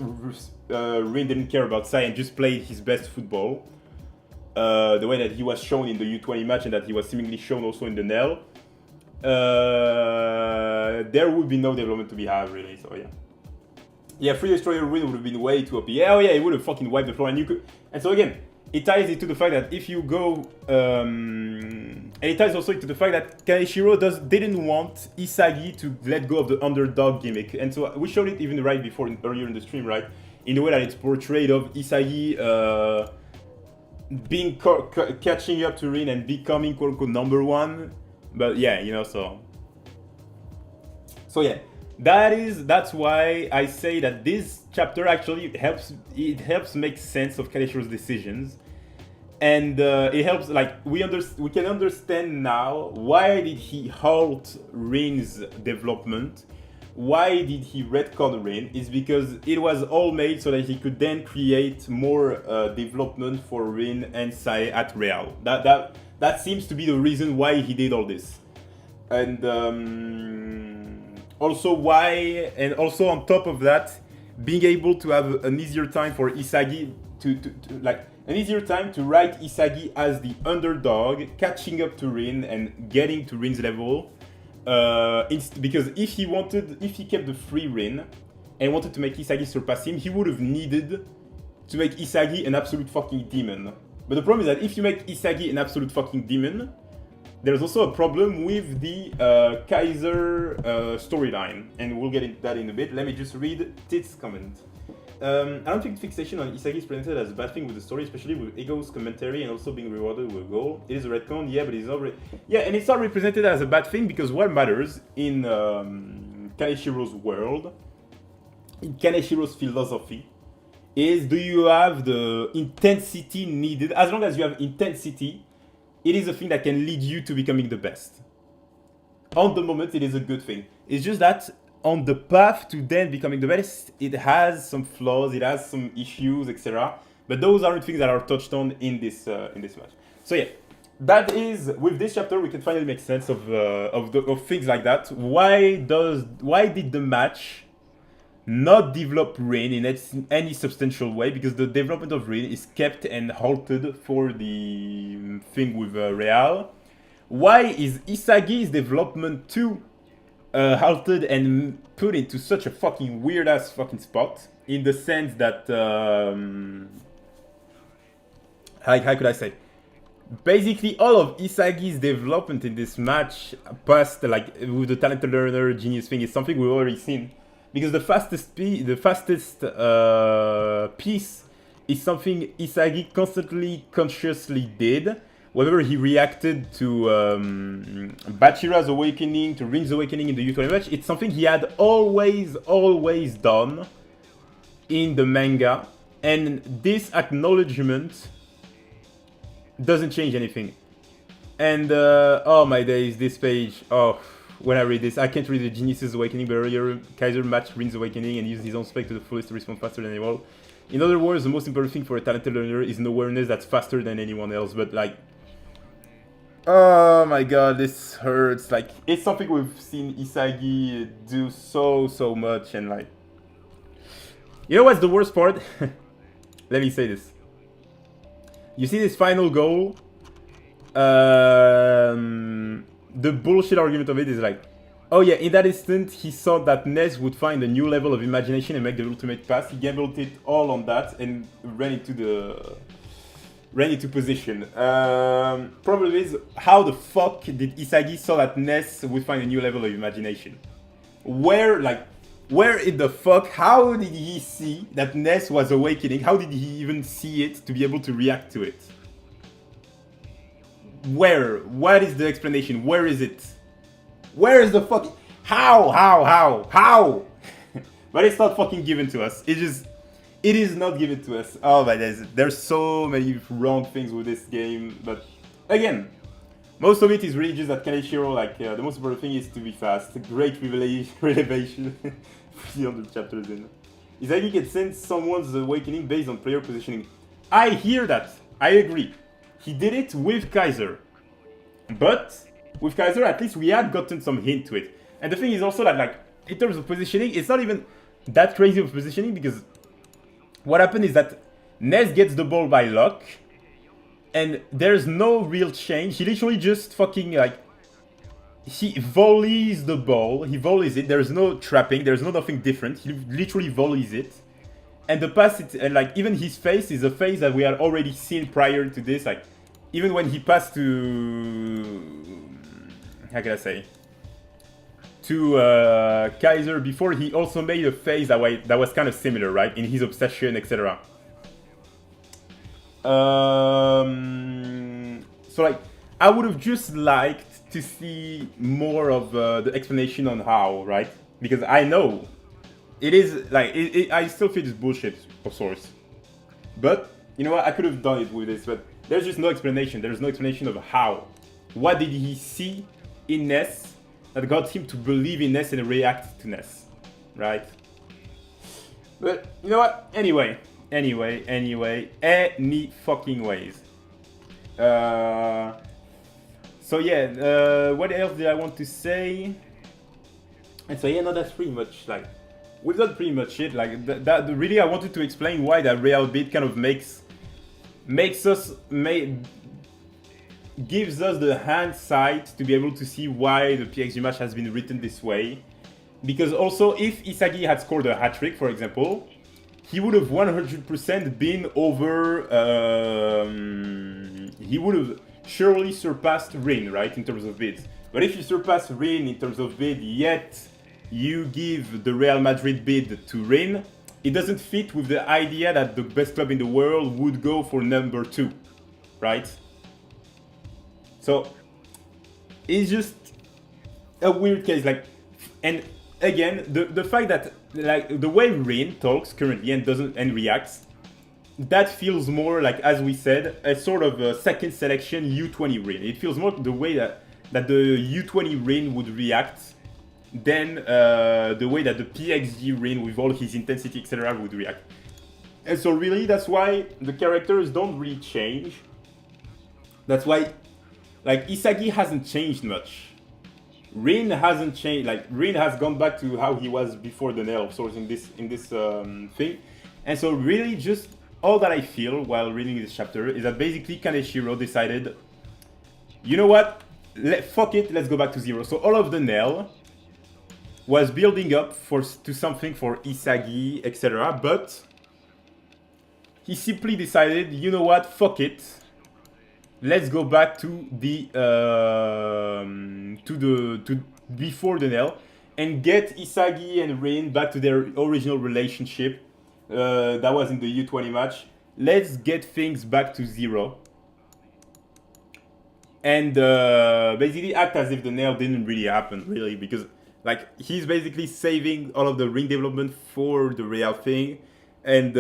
Rin didn't care about Sae and just played his best football, the way that he was shown in the U20 match and that he was seemingly shown also in the Nell, there would be no development to be had, really. So yeah, Free Destroyer Rin would have been way too OP. Yeah, he would have fucking wiped the floor, and so again, it ties into the fact that if you go, and it ties also into the fact that Kaneshiro didn't want Isagi to let go of the underdog gimmick, and so we showed it even right before, earlier in the stream, right? In the way that it's portrayed of Isagi catching up to Rin and becoming quote unquote number one, but yeah, so yeah. That's why I say that this chapter actually helps make sense of Kaneshiro's decisions, and it helps, like, we can understand now why did he halt Rin's development, why did he retcon Rin. Is because it was all made so that he could then create more development for Rin and Sae at Real. That seems to be the reason why he did all this. And also on top of that, being able to have an easier time for Isagi to like an easier time to write Isagi as the underdog, catching up to Rin and getting to Rin's level. Because if he kept the free Rin and wanted to make Isagi surpass him, he would have needed to make Isagi an absolute fucking demon. But the problem is that if you make Isagi an absolute fucking demon, there's also a problem with the Kaiser storyline, and we'll get into that in a bit. Let me just read Tit's comment. I don't think fixation on Isagi is presented as a bad thing with the story, especially with Ego's commentary and also being rewarded with a goal. It is a retcon, yeah, but it's not and it's not represented as a bad thing, because what matters in Kaneshiro's world, in Kaneshiro's philosophy, is do you have the intensity needed. As long as you have intensity, it is a thing that can lead you to becoming the best. On the moment, it is a good thing. It's just that on the path to then becoming the best, it has some flaws, it has some issues, etc. But those aren't things that are touched on in this match. So yeah, that is, with this chapter, we can finally make sense of things like that. Why did the match not develop Rin in any substantial way? Because the development of Rin is kept and halted for the thing with Real. Why is Isagi's development too halted and put into such a fucking weird ass fucking spot? In the sense that how could I say? Basically, all of Isagi's development in this match, past like with the talented learner genius thing, is something we've already seen. Because the fastest piece is something Isagi constantly, consciously did. Whenever he reacted to Bachira's awakening, to Rin's awakening in the Youth match, it's something he had always done in the manga. And this acknowledgement doesn't change anything. And oh my days, this page, oh. When I read this, I can't read the Genius's Awakening, but earlier Kaiser matched Rin's Awakening and used his own spec to the fullest to respond faster than anyone. In other words, the most important thing for a talented learner is an awareness that's faster than anyone else. But like, oh my god, this hurts. Like, it's something we've seen Isagi do so much, and like, you know what's the worst part? Let me say this. You see this final goal? The bullshit argument of it is like, oh yeah, in that instant, he saw that Ness would find a new level of imagination and make the ultimate pass. He gambled it all on that and ran into position. Problem is, how the fuck did Isagi saw that Ness would find a new level of imagination? Where in the fuck, how did he see that Ness was awakening? How did he even see it to be able to react to it? Where? What is the explanation? Where is it? Where is the fucking... How? But it's not fucking given to us. It is not given to us. Oh my days. There's so many wrong things with this game. But again, most of it is really just that Kaneshiro, like, the most important thing is to be fast. A great revelation. 300 chapters in. Isagi can sense someone's awakening based on player positioning. I hear that. I agree. He did it with Kaiser. But with Kaiser, at least we had gotten some hint to it. And the thing is also that, like, in terms of positioning, it's not even that crazy of positioning, because what happened is that Ness gets the ball by luck, and there's no real change. He literally just fucking, like, he volleys the ball. He volleys it. There's no trapping. There's no nothing different. He literally volleys it. And the pass, and like, even his face is a face that we had already seen prior to this. Like, even when he passed to, how can I say, to Kaiser before, he also made a face that was kind of similar, right? In his obsession, etc. So like, I would have just liked to see more of the explanation on how, right? because I know it is like I still feel it's bullshit of sorts. But you know what? I could have done it with this, but there's just no explanation. There's no explanation of how. What did he see in Ness that got him to believe in Ness and react to Ness, right? But you know what? Anyway, any fucking ways. So yeah, what else did I want to say? And so yeah, no, that's pretty much like we've done pretty much it. Like that really, I wanted to explain why that real bit kind of gives us the hindsight to be able to see why the PXG match has been written this way. Because also, if Isagi had scored a hat trick, for example, he would have 100% been over. He would have surely surpassed Rin, right, in terms of bids. But if you surpass Rin in terms of bid, yet you give the Real Madrid bid to Rin, it doesn't fit with the idea that the best club in the world would go for number 2, right? So it's just a weird case, like, and again, the fact that like the way Rin talks currently and reacts, that feels more like, as we said, a sort of a second selection U20 Rin. It feels more the way that the U20 Rin would react than the way that the PXG Rin with all his intensity, etc., would react. And so really, that's why the characters don't really change. That's why, like, Isagi hasn't changed much. Rin hasn't changed. Like, Rin has gone back to how he was before the nail of sorts in this thing. And so really, just all that I feel while reading this chapter is that basically Kaneshiro decided, you know what? Fuck it, let's go back to 0. So all of the nail was building up to something for Isagi, etc. But he simply decided, you know what? Fuck it. Let's go back to the before the nail and get Isagi and Rin back to their original relationship that was in the U20 match. Let's get things back to 0 and basically act as if the nail didn't really happen, really, because like he's basically saving all of the ring development for the real thing. And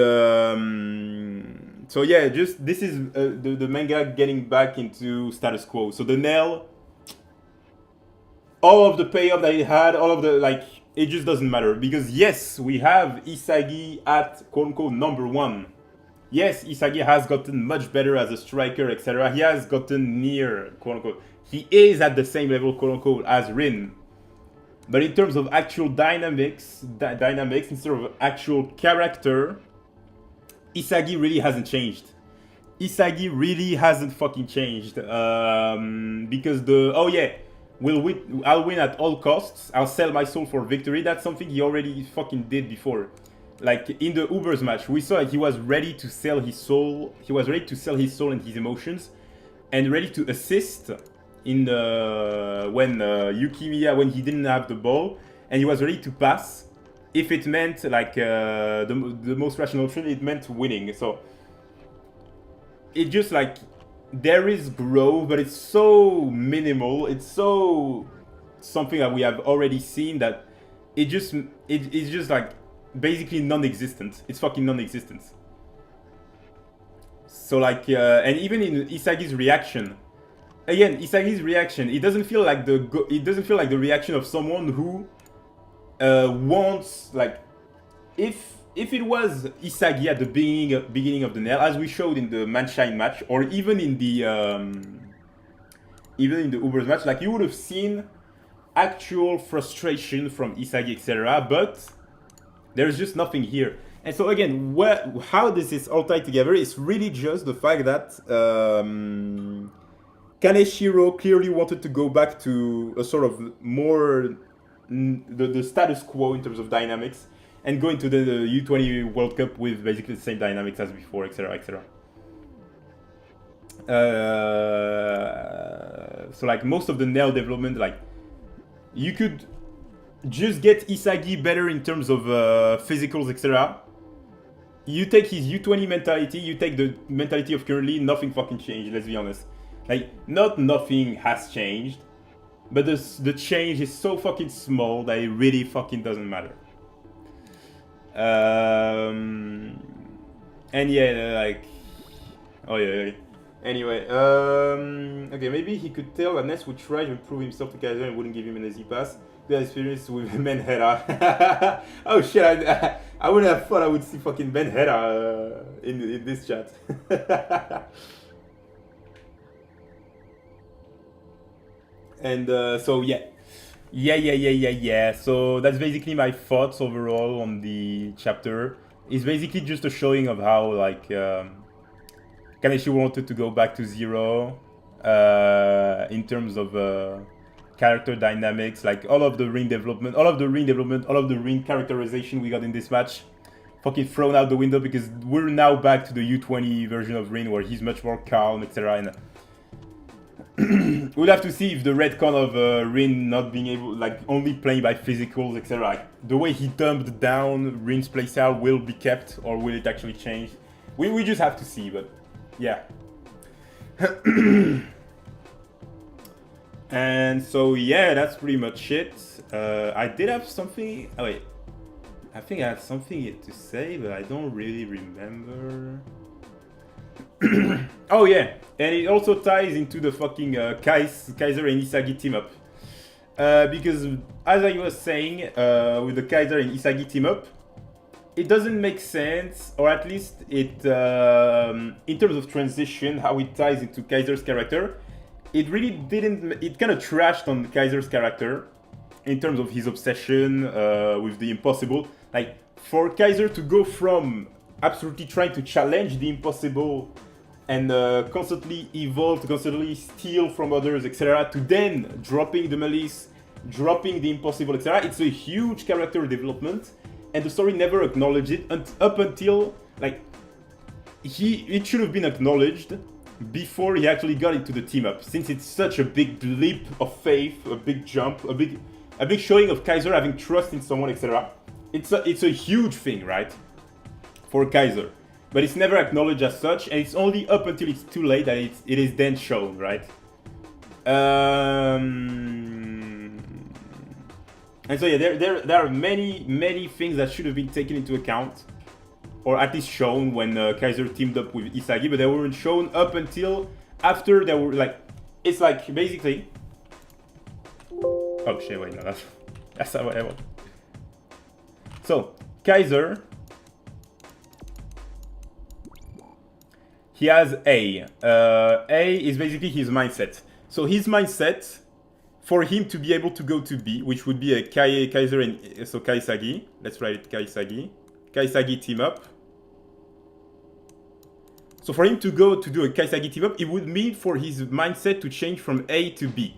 so yeah, just this is the manga getting back into status quo. So the nail, all of the payoff that it had, all of the, like, it just doesn't matter, because yes, we have Isagi at quote unquote number 1. Yes, Isagi has gotten much better as a striker, etc. He has gotten near, quote unquote, he is at the same level, quote unquote, as Rin. But in terms of actual dynamics instead of actual character, Isagi really hasn't changed. Isagi really hasn't fucking changed. Because I'll win at all costs. I'll sell my soul for victory. That's something he already fucking did before. Like in the Ubers match, we saw that he was ready to sell his soul. He was ready to sell his soul and his emotions, and ready to assist in when when he didn't have the ball, and he was ready to pass if it meant like the most rational option. It meant winning. So it just like there is growth, but it's so minimal. It's so something that we have already seen that it's just like basically non-existent. It's fucking non-existent. So like and even in Isagi's reaction. Again, Isagi's reaction, it doesn't feel like the reaction of someone who wants, like, if it was Isagi at the beginning of the nail, as we showed in the Manshine match, or even in the Ubers match, like, you would have seen actual frustration from Isagi, etc. But there's just nothing here. And so again, how this is all tied together is really just the fact that Kaneshiro clearly wanted to go back to a sort of more the status quo in terms of dynamics, and go into the U20 World Cup with basically the same dynamics as before, etc., etc. So like most of the nail development, like, you could just get Isagi better in terms of physicals, etc. You take his U20 mentality, you take the mentality of currently, nothing fucking changed, let's be honest. Like, nothing has changed. but the change is so fucking small that it really fucking doesn't matter. And yeah, like, oh yeah. Anyway, okay, maybe he could tell that Ness would try to improve himself to Kaiser and wouldn't give him an easy pass. That experience with Ben Hera. Oh shit, I wouldn't have thought I would see fucking Ben Hera in this chat. And so yeah. So that's basically my thoughts overall on the chapter. It's basically just a showing of how like Kaneshi wanted to go back to zero in terms of character dynamics, like all of the ring development, all of the ring characterization we got in this match, fucking thrown out the window because we're now back to the U20 version of Rin where he's much more calm, etc. And we'll have to see if the redcon of Rin not being able, like only playing by physicals, etc. Like, the way he dumbed down Rin's playstyle will be kept or will it actually change? We just have to see, but yeah. And so yeah, that's pretty much it. I did have something. Oh wait, I think I had something to say, but I don't really remember. Oh yeah, and it also ties into the fucking Kaiser and Isagi team up. Because as I was saying, with the Kaiser and Isagi team up, it doesn't make sense, or at least it, in terms of transition, how it ties into Kaiser's character, it really didn't, it kind of trashed on Kaiser's character in terms of his obsession with the impossible. Like, for Kaiser to go from absolutely trying to challenge the impossible and constantly evolve, to constantly steal from others, etc., to then dropping the malice, dropping the impossible, etc., it's a huge character development, and the story never acknowledged it up until, like, it should have been acknowledged before he actually got into the team up, since it's such a big leap of faith, a big jump, a big showing of Kaiser having trust in someone, etc. It's a huge thing, right, for Kaiser, but it's never acknowledged as such, and it's only up until it's too late that it is then shown, right? And so yeah, there are many things that should have been taken into account, or at least shown when Kaiser teamed up with Isagi, but they weren't shown up until after they were like, it's like basically. Oh shit! Wait, no, that's not what I want. So Kaiser, he has A. A is basically his mindset. So his mindset, for him to be able to go to B, which would be a Kaiser and so Kaisagi. Let's write it Kaisagi team up. So for him to go to do a Kaisagi team up, it would mean for his mindset to change from A to B.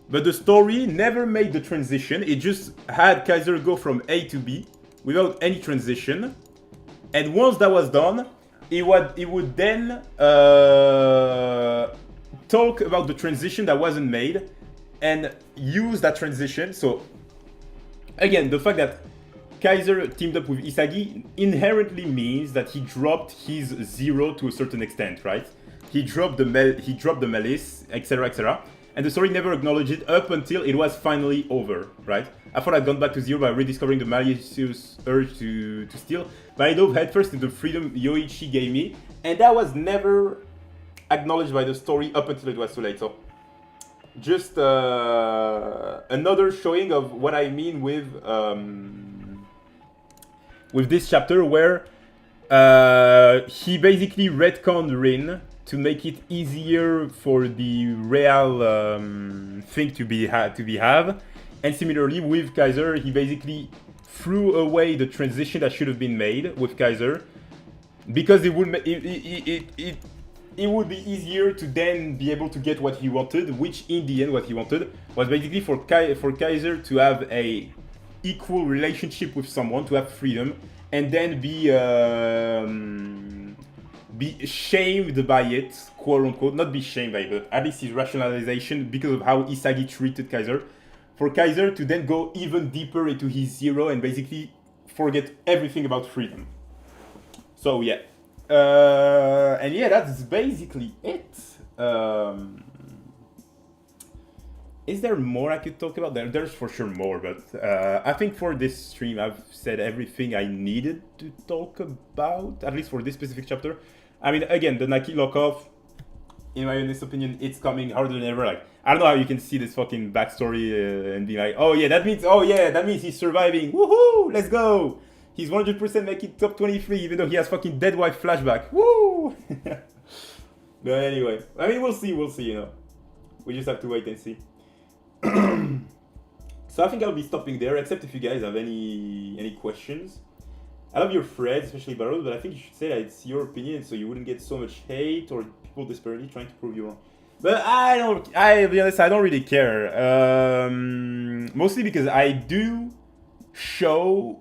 But the story never made the transition. It just had Kaiser go from A to B without any transition. And once that was done, it would then talk about the transition that wasn't made and use that transition. So again, the fact that Kaiser teamed up with Isagi inherently means that he dropped his zero to a certain extent, right? He dropped the malice, etc., etc. And the story never acknowledged it up until it was finally over, right? I thought I'd gone back to zero by rediscovering the malicious urge to steal, but I dove headfirst into the freedom Yoichi gave me, and that was never acknowledged by the story up until it was too late. So, just another showing of what I mean with this chapter, where he basically retconned Rin to make it easier for the real thing to be have, and similarly with Kaiser, he basically threw away the transition that should have been made with Kaiser, because it would be easier to then be able to get what he wanted, which in the end what he wanted was basically for Kaiser to have a equal relationship with someone, to have freedom, and then be shamed by it, quote unquote, not be shamed by it, but at least his rationalization because of how Isagi treated Kaiser, for Kaiser to then go even deeper into his zero and basically forget everything about freedom. So yeah, and yeah, that's basically it. Is there more I could talk about? There's for sure more, but I think for this stream I've said everything I needed to talk about, at least for this specific chapter. I mean, again, the Nagi lock-off, in my honest opinion, it's coming harder than ever. Like, I don't know how you can see this fucking backstory and be like, oh yeah, that means he's surviving. Woohoo! Let's go! He's 100% making top 23, even though he has fucking dead wife flashback. Woo! But anyway, I mean, we'll see, you know. We just have to wait and see. So I think I'll be stopping there, except if you guys have any questions. I love your thread, especially Barrel, but I think you should say that it's your opinion, so you wouldn't get so much hate or people desperately trying to prove you wrong. But I'll be honest, I don't really care. Mostly because I do show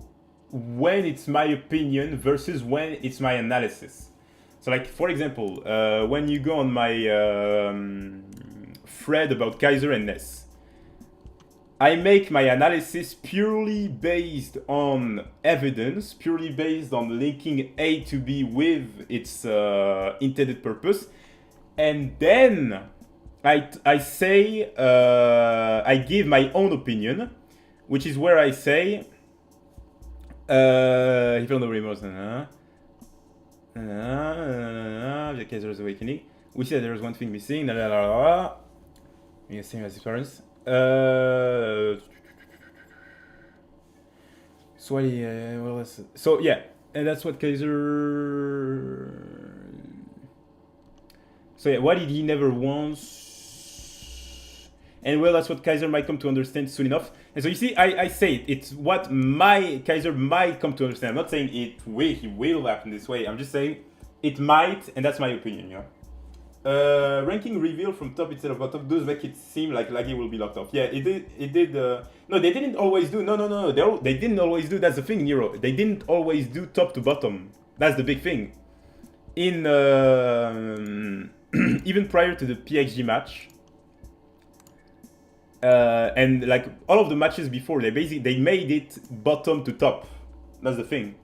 when it's my opinion versus when it's my analysis. So like, for example, when you go on my thread about Kaiser and Ness, I make my analysis purely based on evidence, purely based on linking A to B with its intended purpose. And then I say, I give my own opinion, which is where I say, he felt no remorse, the Kaiser's awakening. We said there was one thing missing, same as his parents. So yeah, and that's what Kaiser. So yeah, what did he never wants? And well, that's what Kaiser might come to understand soon enough. And so you see, I say it's what my Kaiser might come to understand. I'm not saying he will happen this way. I'm just saying it might, and that's my opinion, you know. Ranking reveal from top instead of bottom does make it seem like Nagi will be locked off. Yeah, it did. No, they didn't always do. No. They didn't always do. That's the thing, Nero. They didn't always do top to bottom. That's the big thing. In even prior to the PXG match, and like all of the matches before, they made it bottom to top. That's the thing.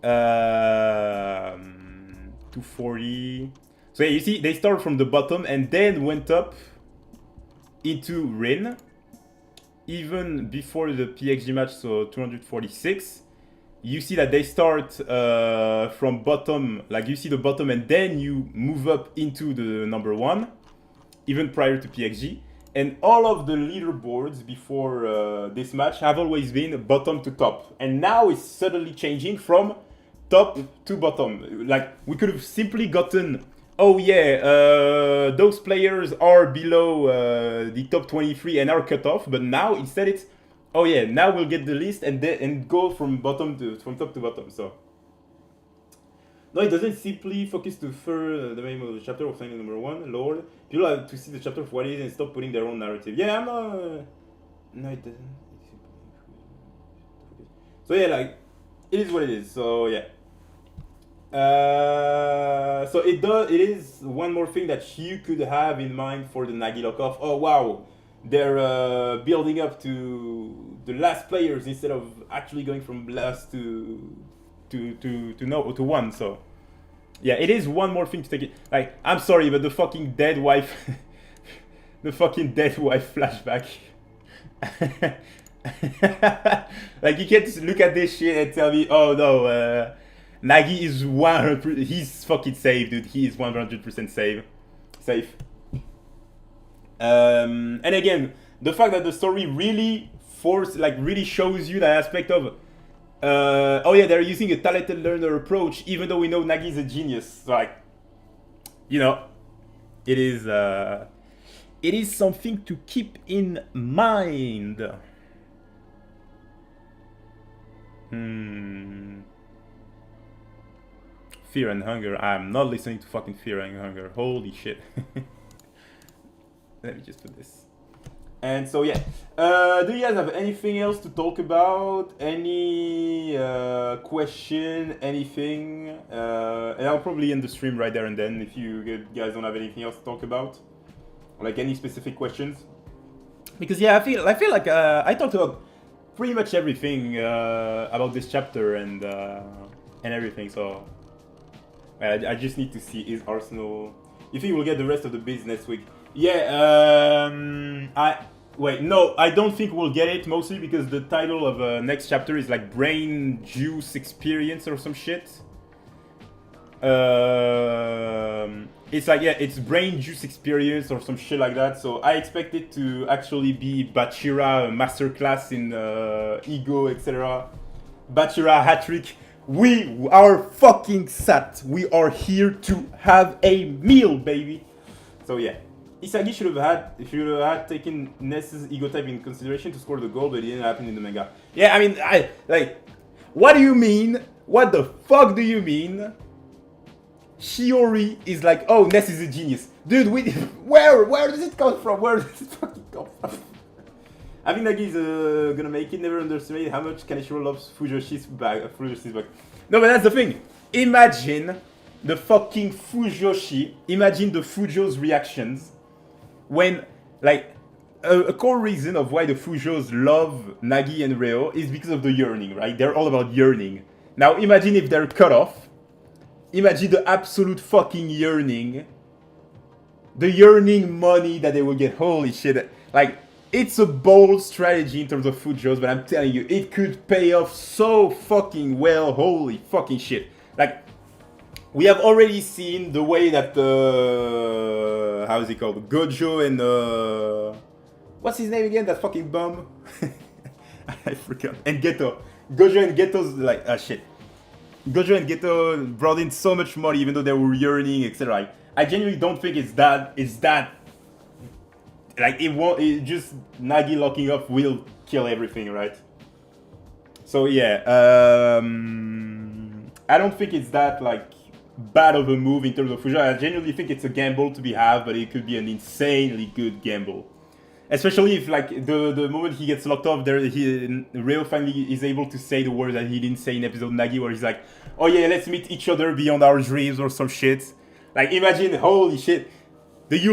240. So yeah, you see, they started from the bottom and then went up into Rin, even before the PXG match, so 246. You see that they start from bottom, like you see the bottom and then you move up into the number one, even prior to PXG. And all of the leaderboards before this match have always been bottom to top. And now it's suddenly changing from top to bottom. Like, we could have simply gotten, oh yeah, those players are below the top 23 and are cut off. But now instead it's, oh yeah, now we'll get the list and go from top to bottom. So no, it doesn't simply focus to the name of the chapter of signing number one, Lord. People have to see the chapter for what it is and stop putting their own narrative. Yeah, I'm not. No, it doesn't. So yeah, like, it is what it is. So yeah. So it is one more thing that you could have in mind for the Nagi lock-off. Oh wow, they're building up to the last players instead of actually going from last to one. So yeah, it is one more thing to take it. Like, I'm sorry, but the fucking dead wife, the fucking dead wife flashback. Like, you can't just look at this shit and tell me, oh no, Nagi is 100%. He's fucking safe, dude. He is 100% safe. And again, the fact that the story really really shows you that aspect of, oh yeah, they're using a talented learner approach, even though we know Nagi is a genius. So, like, you know, it is something to keep in mind. Fear and Hunger. I'm not listening to fucking Fear and Hunger. Holy shit. Let me just put this. And so yeah, do you guys have anything else to talk about? Any question, anything? And I'll probably end the stream right there and then if you guys don't have anything else to talk about, like any specific questions. Because yeah, I feel like I talked about pretty much everything about this chapter and everything. So I just need to see, is Arsenal? You think we'll get the rest of the bids next week? Yeah, Wait, no, I don't think we'll get it, mostly because the title of next chapter is like Brain Juice Experience or some shit. It's like, yeah, it's Brain Juice Experience or some shit like that, so I expect it to actually be Bachira masterclass in ego, etc. Bachira hat-trick. We are fucking sat. We are here to have a meal, baby. So yeah. Isagi should have had taken Ness's ego type in consideration to score the goal, but it didn't happen in the manga. Yeah, I mean, what do you mean? What the fuck do you mean? Shiori is like, oh, Ness is a genius, dude. Where does it come from? Where does it fucking come from? I think Nagi is gonna make it. Never underestimate how much Kaneshiro loves Fujoshi's bag. No, but that's the thing. Imagine the fucking Fujoshi. Imagine the Fujo's reactions when, like, a core reason of why the Fujos love Nagi and Reo is because of the yearning, right? They're all about yearning. Now imagine if they're cut off. Imagine the absolute fucking yearning. The yearning money that they will get. Holy shit. Like, it's a bold strategy in terms of Fujos, but I'm telling you, it could pay off so fucking well. Holy fucking shit. Like, we have already seen the way that how is he called? Gojo and what's his name again? That fucking bum. I forgot. And Geto. Gojo and Geto's like shit. Gojo and Geto brought in so much money, even though they were yearning, etc. I genuinely don't think it's that. Like it won't. It just Nagi locking up will kill everything, right? So yeah. I don't think it's that like bad of a move in terms of Fujo. I genuinely think it's a gamble to be had, but it could be an insanely good gamble. Especially if, like, the moment he gets locked up, Reo finally is able to say the words that he didn't say in episode Nagi, where he's like, oh yeah, let's meet each other beyond our dreams or some shit. Like, imagine, holy shit, the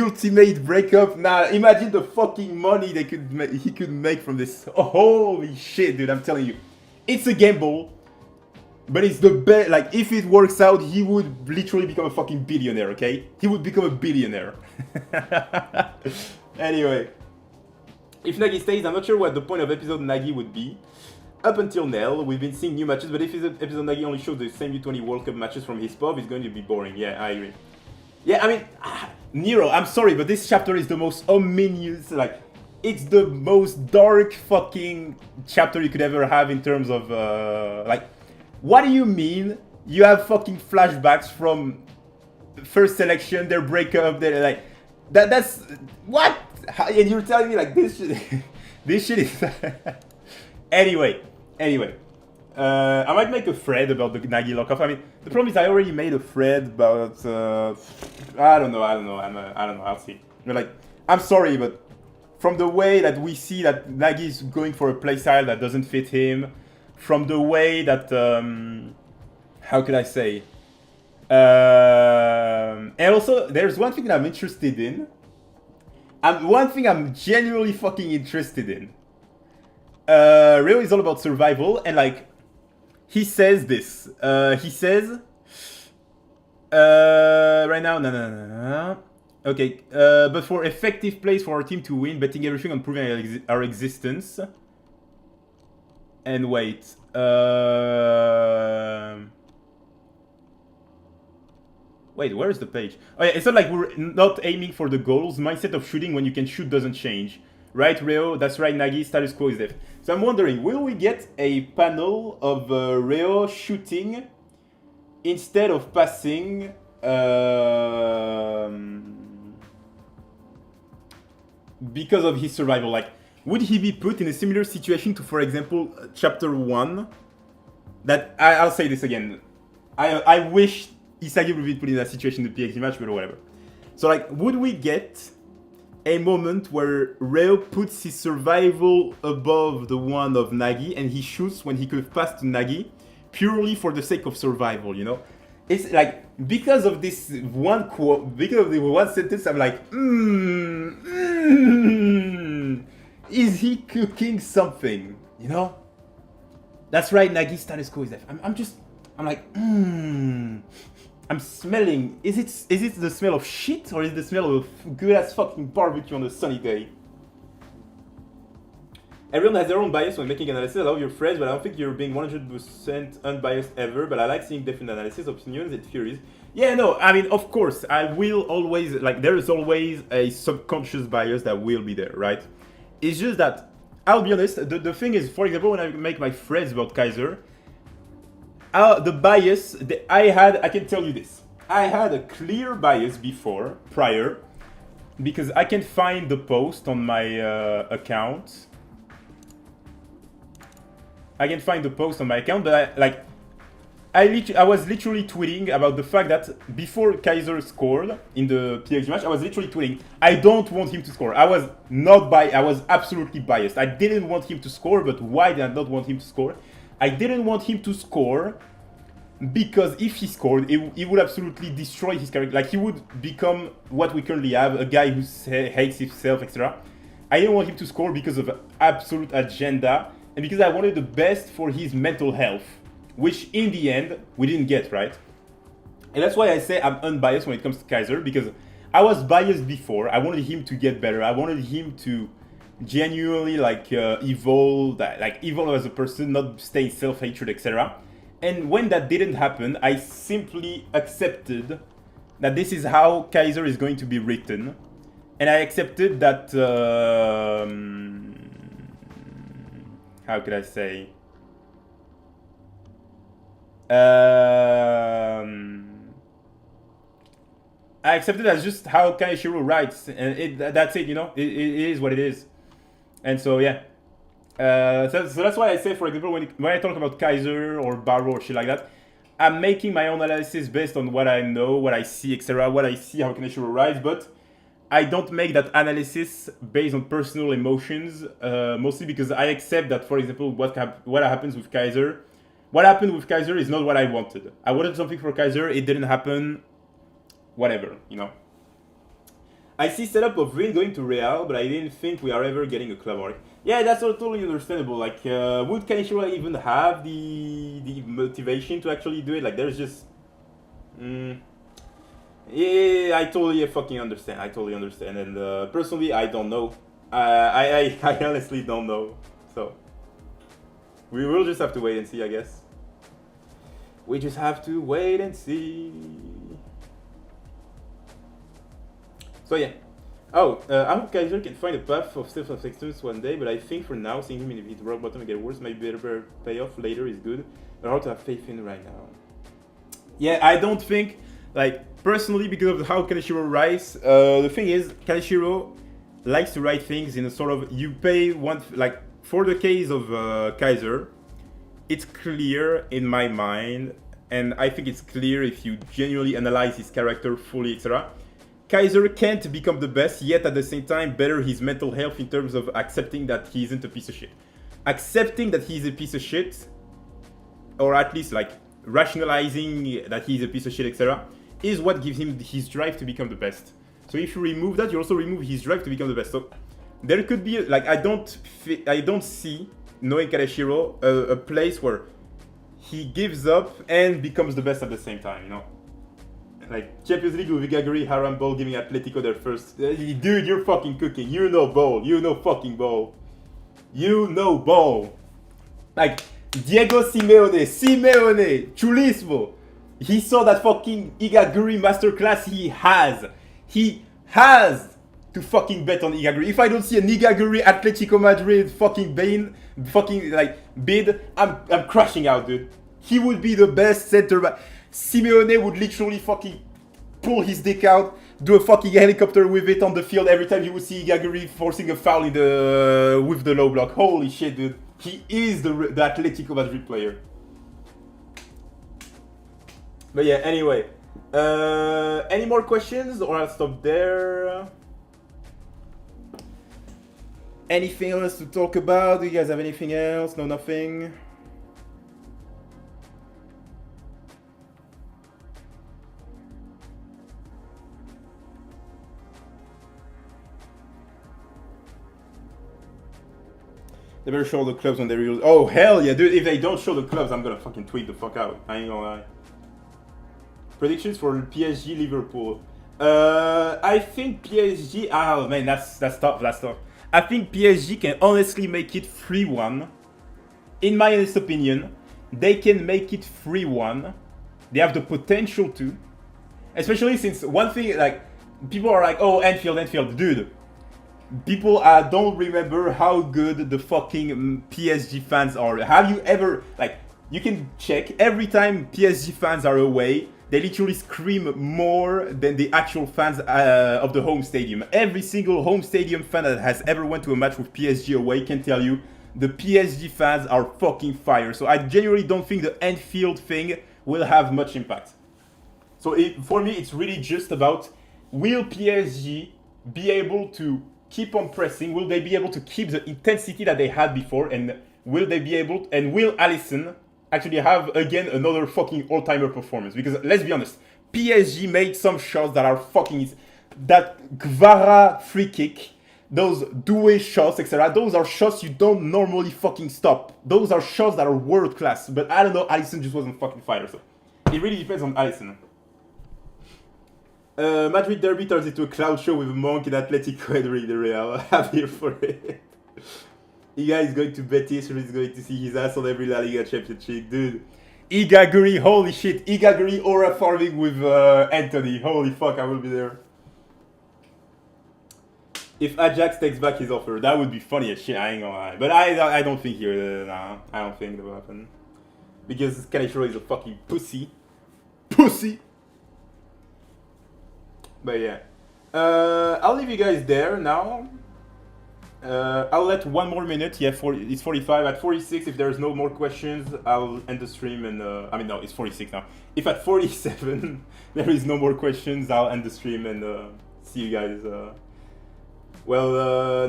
ultimate breakup. Nah, imagine the fucking money he could make from this. Oh, holy shit, dude, I'm telling you. It's a gamble. But it's the best. Like, if it works out, he would literally become a fucking billionaire, okay? He would become a billionaire. Anyway. If Nagi stays, I'm not sure what the point of episode Nagi would be. Up until now, we've been seeing new matches, but if episode Nagi only shows the same U20 World Cup matches from his pub, it's going to be boring. Yeah, I agree. Yeah, I mean, Nero, I'm sorry, but this chapter is the most ominous, like, it's the most dark fucking chapter you could ever have in terms of, like, what do you mean you have fucking flashbacks from first selection, their breakup, they're like, that's, what? And you're telling me like this shit, this shit is, anyway, I might make a thread about the Nagi lockoff. I mean, the problem is I already made a thread about, I don't know, I'll see. But like, I'm sorry, but from the way that we see that Nagi is going for a playstyle that doesn't fit him, from the way that, how could I say? And also, there's one thing that I'm interested in. One thing I'm genuinely fucking interested in. Reo is all about survival, and like, he says this. He says, right now, no. Okay, but for effective plays for our team to win, betting everything on proving our existence. And wait, wait, where is the page? Oh yeah, it's not like we're not aiming for the goals. Mindset of shooting when you can shoot doesn't change. Right, Reo? That's right, Nagi. Status quo is death. So I'm wondering, will we get a panel of Reo shooting instead of passing? Because of his survival, like, would he be put in a similar situation to, for example, Chapter 1? That, I'll say this again. I wish Isagi would be put in that situation in the PXG match, but whatever. So, like, would we get a moment where Reo puts his survival above the one of Nagi and he shoots when he could have passed to Nagi purely for the sake of survival, you know? It's like, because of this one quote, because of the one sentence, I'm like, is he cooking something? You know? That's right, Nagi's status quo is death. I'm like, I'm smelling. Is it the smell of shit or is it the smell of good ass fucking barbecue on a sunny day? Everyone has their own bias when making analysis. I love your phrase, but I don't think you're being 100% unbiased ever. But I like seeing different analysis, opinions, and theories. Yeah, no, I mean, of course, I will always, like, there is always a subconscious bias that will be there, right? It's just that, I'll be honest, the thing is, for example, when I make my phrase about Kaiser, the bias that I can tell you this. I had a clear bias before, prior, because I can find the post on my account. I can find the post on my account, but I was literally tweeting about the fact that before Kaiser scored in the PSG match, I was literally tweeting, I don't want him to score. I was absolutely biased. I didn't want him to score, but why did I not want him to score? I didn't want him to score because if he scored, he would absolutely destroy his character. Like, he would become what we currently have, a guy who hates himself, etc. I didn't want him to score because of absolute agenda, and because I wanted the best for his mental health, which in the end, we didn't get, right? And that's why I say I'm unbiased when it comes to Kaiser, because I was biased before. I wanted him to get better. I wanted him to genuinely evolve as a person, not stay in self-hatred, etc. And when that didn't happen, I simply accepted that this is how Kaiser is going to be written. And I accepted that, how could I say? I accepted as just how Kaneshiro writes, and that's it, you know? It is what it is. And so, yeah. So that's why I say, for example, when I talk about Kaiser or Barrow or shit like that, I'm making my own analysis based on what I know, what I see, etc., what I see, how Kaneshiro writes, but I don't make that analysis based on personal emotions, mostly because I accept that, for example, what happens with Kaiser. What happened with Kaiser is not what I wanted. I wanted something for Kaiser, it didn't happen, whatever, you know. I see setup of Rin going to Real, but I didn't think we are ever getting a club arc. Yeah, that's totally understandable. Like, would Kaneshiro even have the motivation to actually do it? Like, there's just... Yeah, I totally fucking understand. I totally understand. And personally, I don't know. I honestly don't know. So, we will just have to wait and see, I guess. We just have to wait and see. So yeah. Oh, I hope Kaiser can find a path of self-acceptance one day, but I think for now, seeing him in the rock bottom and get worse might be better payoff later is good. But hard to have faith in right now. Yeah, I don't think, like, personally, because of how Kaneshiro writes, the thing is, Kaneshiro likes to write things in a sort of, you pay one, like, for the case of Kaiser, it's clear in my mind, and I think it's clear if you genuinely analyze his character fully, etc. Kaiser can't become the best, yet at the same time better his mental health in terms of accepting that he isn't a piece of shit. Accepting that he's a piece of shit, or at least like rationalizing that he's a piece of shit, etc., is what gives him his drive to become the best. So if you remove that, you also remove his drive to become the best. So there could be, like, I don't see, knowing Kaneshiro, a place where he gives up and becomes the best at the same time, you know? Like, Champions League with Igaguri, Haram Ball giving Atletico their first... dude, you're fucking cooking. You know ball. You know fucking ball. You know ball. Like, Diego Simeone, Chulismo. He saw that fucking Igaguri masterclass he has. He has to fucking bet on Igaguri. If I don't see an Igaguri Atletico Madrid fucking bid, I'm crashing out, dude. He would be the best center back. Simeone would literally fucking pull his dick out, do a fucking helicopter with it on the field every time he would see Igaguri forcing a foul with the low block. Holy shit, dude. He is the Atletico Madrid player. But yeah, anyway. Any more questions or I'll stop there? Anything else to talk about? Do you guys have anything else? No, nothing? They better show the clubs when they real. Oh hell yeah, dude! If they don't show the clubs, I'm gonna fucking tweet the fuck out. I ain't gonna lie. Predictions for PSG Liverpool. I think PSG. Oh man, that's tough. That's tough. I think PSG can honestly make it 3-1. In my honest opinion, they can make it 3-1. They have the potential to. Especially since one thing, like, people are like, oh, Anfield. Dude, people don't remember how good the fucking PSG fans are. Have you ever, like, you can check, every time PSG fans are away, they literally scream more than the actual fans of the home stadium. Every single home stadium fan that has ever went to a match with PSG away can tell you the PSG fans are fucking fire. So I genuinely don't think the Anfield thing will have much impact. So for me, it's really just about, will PSG be able to keep on pressing? Will they be able to keep the intensity that they had before? And will they be able, and will Alisson actually have again another fucking all-timer performance? Because let's be honest, PSG made some shots that are fucking, that Guevara free kick, those Doué shots, etc. Those are shots you don't normally fucking stop. Those are shots that are world class. But I don't know, Alisson just wasn't fucking fire. So it really depends on Alisson. Madrid derby turns into a cloud show with Monk and Atletico and the Real. I'm here for it. Iga is going to Betis, he's going to see his ass on every La Liga championship. Dude, Igaguri, holy shit. Igaguri aura farming with Anthony. Holy fuck, I will be there. If Ajax takes back his offer, that would be funny as shit, I ain't gonna lie. But I don't think nah, I don't think that will happen. Because Kaneshiro is a fucking pussy. Pussy! But yeah. I'll leave you guys there now. I'll let one more minute. Yeah, it's 45. At 46, if there's no more questions, I'll end the stream. And I mean, no, it's 46 now. If at 47 there is no more questions, I'll end the stream and see you guys.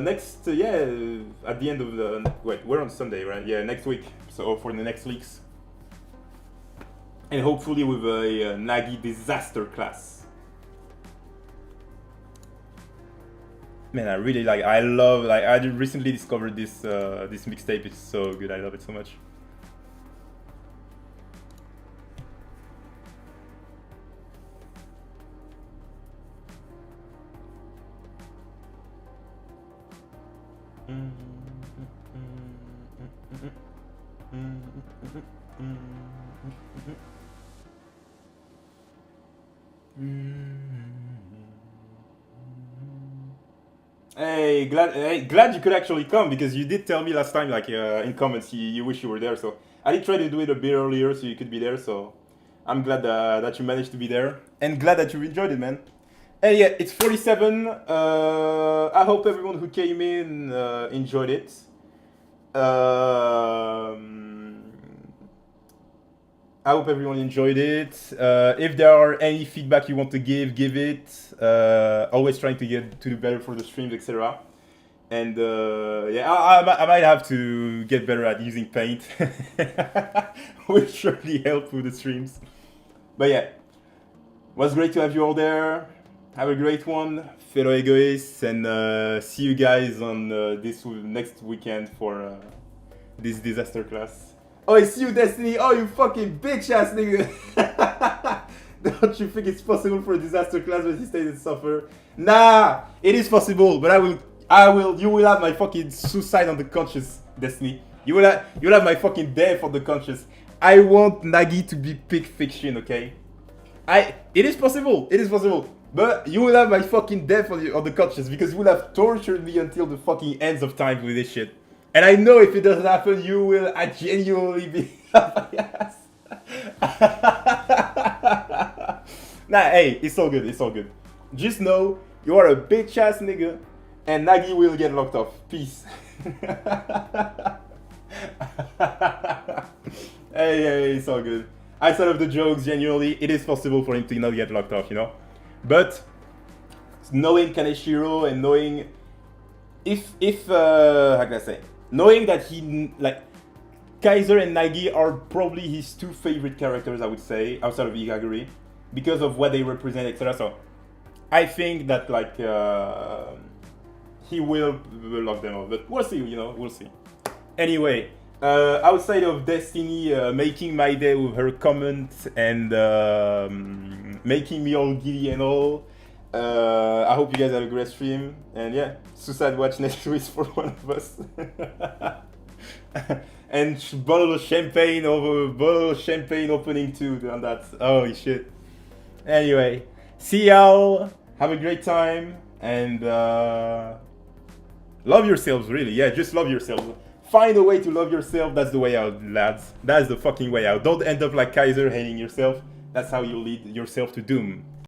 Next, at the end of the wait, we're on Sunday, right? Yeah, next week. So for the next leaks, and hopefully with a Nagi disaster class. Man, I really like. I love. Like, I recently discovered this this mixtape. It's so good. I love it so much. Hey, glad you could actually come, because you did tell me last time, like in comments, you wish you were there. So I did try to do it a bit earlier so you could be there. So I'm glad that you managed to be there, and glad that you enjoyed it, man. And yeah, it's 47. I hope everyone who came in enjoyed it. I hope everyone enjoyed it. If there are any feedback you want to give it. Always trying to get to do better for the streams, etc. And yeah, I might have to get better at using Paint. Will surely help with the streams. But yeah, it was great to have you all there. Have a great one, fellow egoists, and see you guys on this next weekend for this disaster class. Oh, it's you, Destiny. Oh, you fucking bitch ass nigga. Don't you think it's possible for a disaster class when he stays and suffer? Nah, it is possible, but you will have my fucking suicide on the conscience, Destiny. You will have my fucking death on the conscience. I want Nagi to be Pig Fiction, okay? It is possible, but you will have my fucking death on the conscience, because you will have tortured me until the fucking ends of time with this shit. And I know if it doesn't happen, you will genuinely be up my ass. Nah, hey, it's all good. Just know you are a bitch ass nigga, and Nagi will get locked off. Peace. Hey, it's all good. Outside of the jokes, genuinely, it is possible for him to not get locked off, you know? But knowing Kaneshiro and knowing how can I say? Knowing that he, like, Kaiser and Nagi are probably his two favorite characters, I would say, outside of Igaguri, because of what they represent, etc. So I think that, like, he will lock them up, but we'll see, you know, we'll see. Anyway, outside of Destiny making my day with her comments and making me all giddy and all, I hope you guys had a great stream. And yeah, suicide watch next week for one of us. And bottle of champagne opening too on that. Holy shit. Anyway, see y'all. Have a great time and love yourselves, really. Yeah, just love yourselves. Find a way to love yourself. That's the way out, lads. That's the fucking way out. Don't end up like Kaiser, hating yourself. That's how you lead yourself to doom.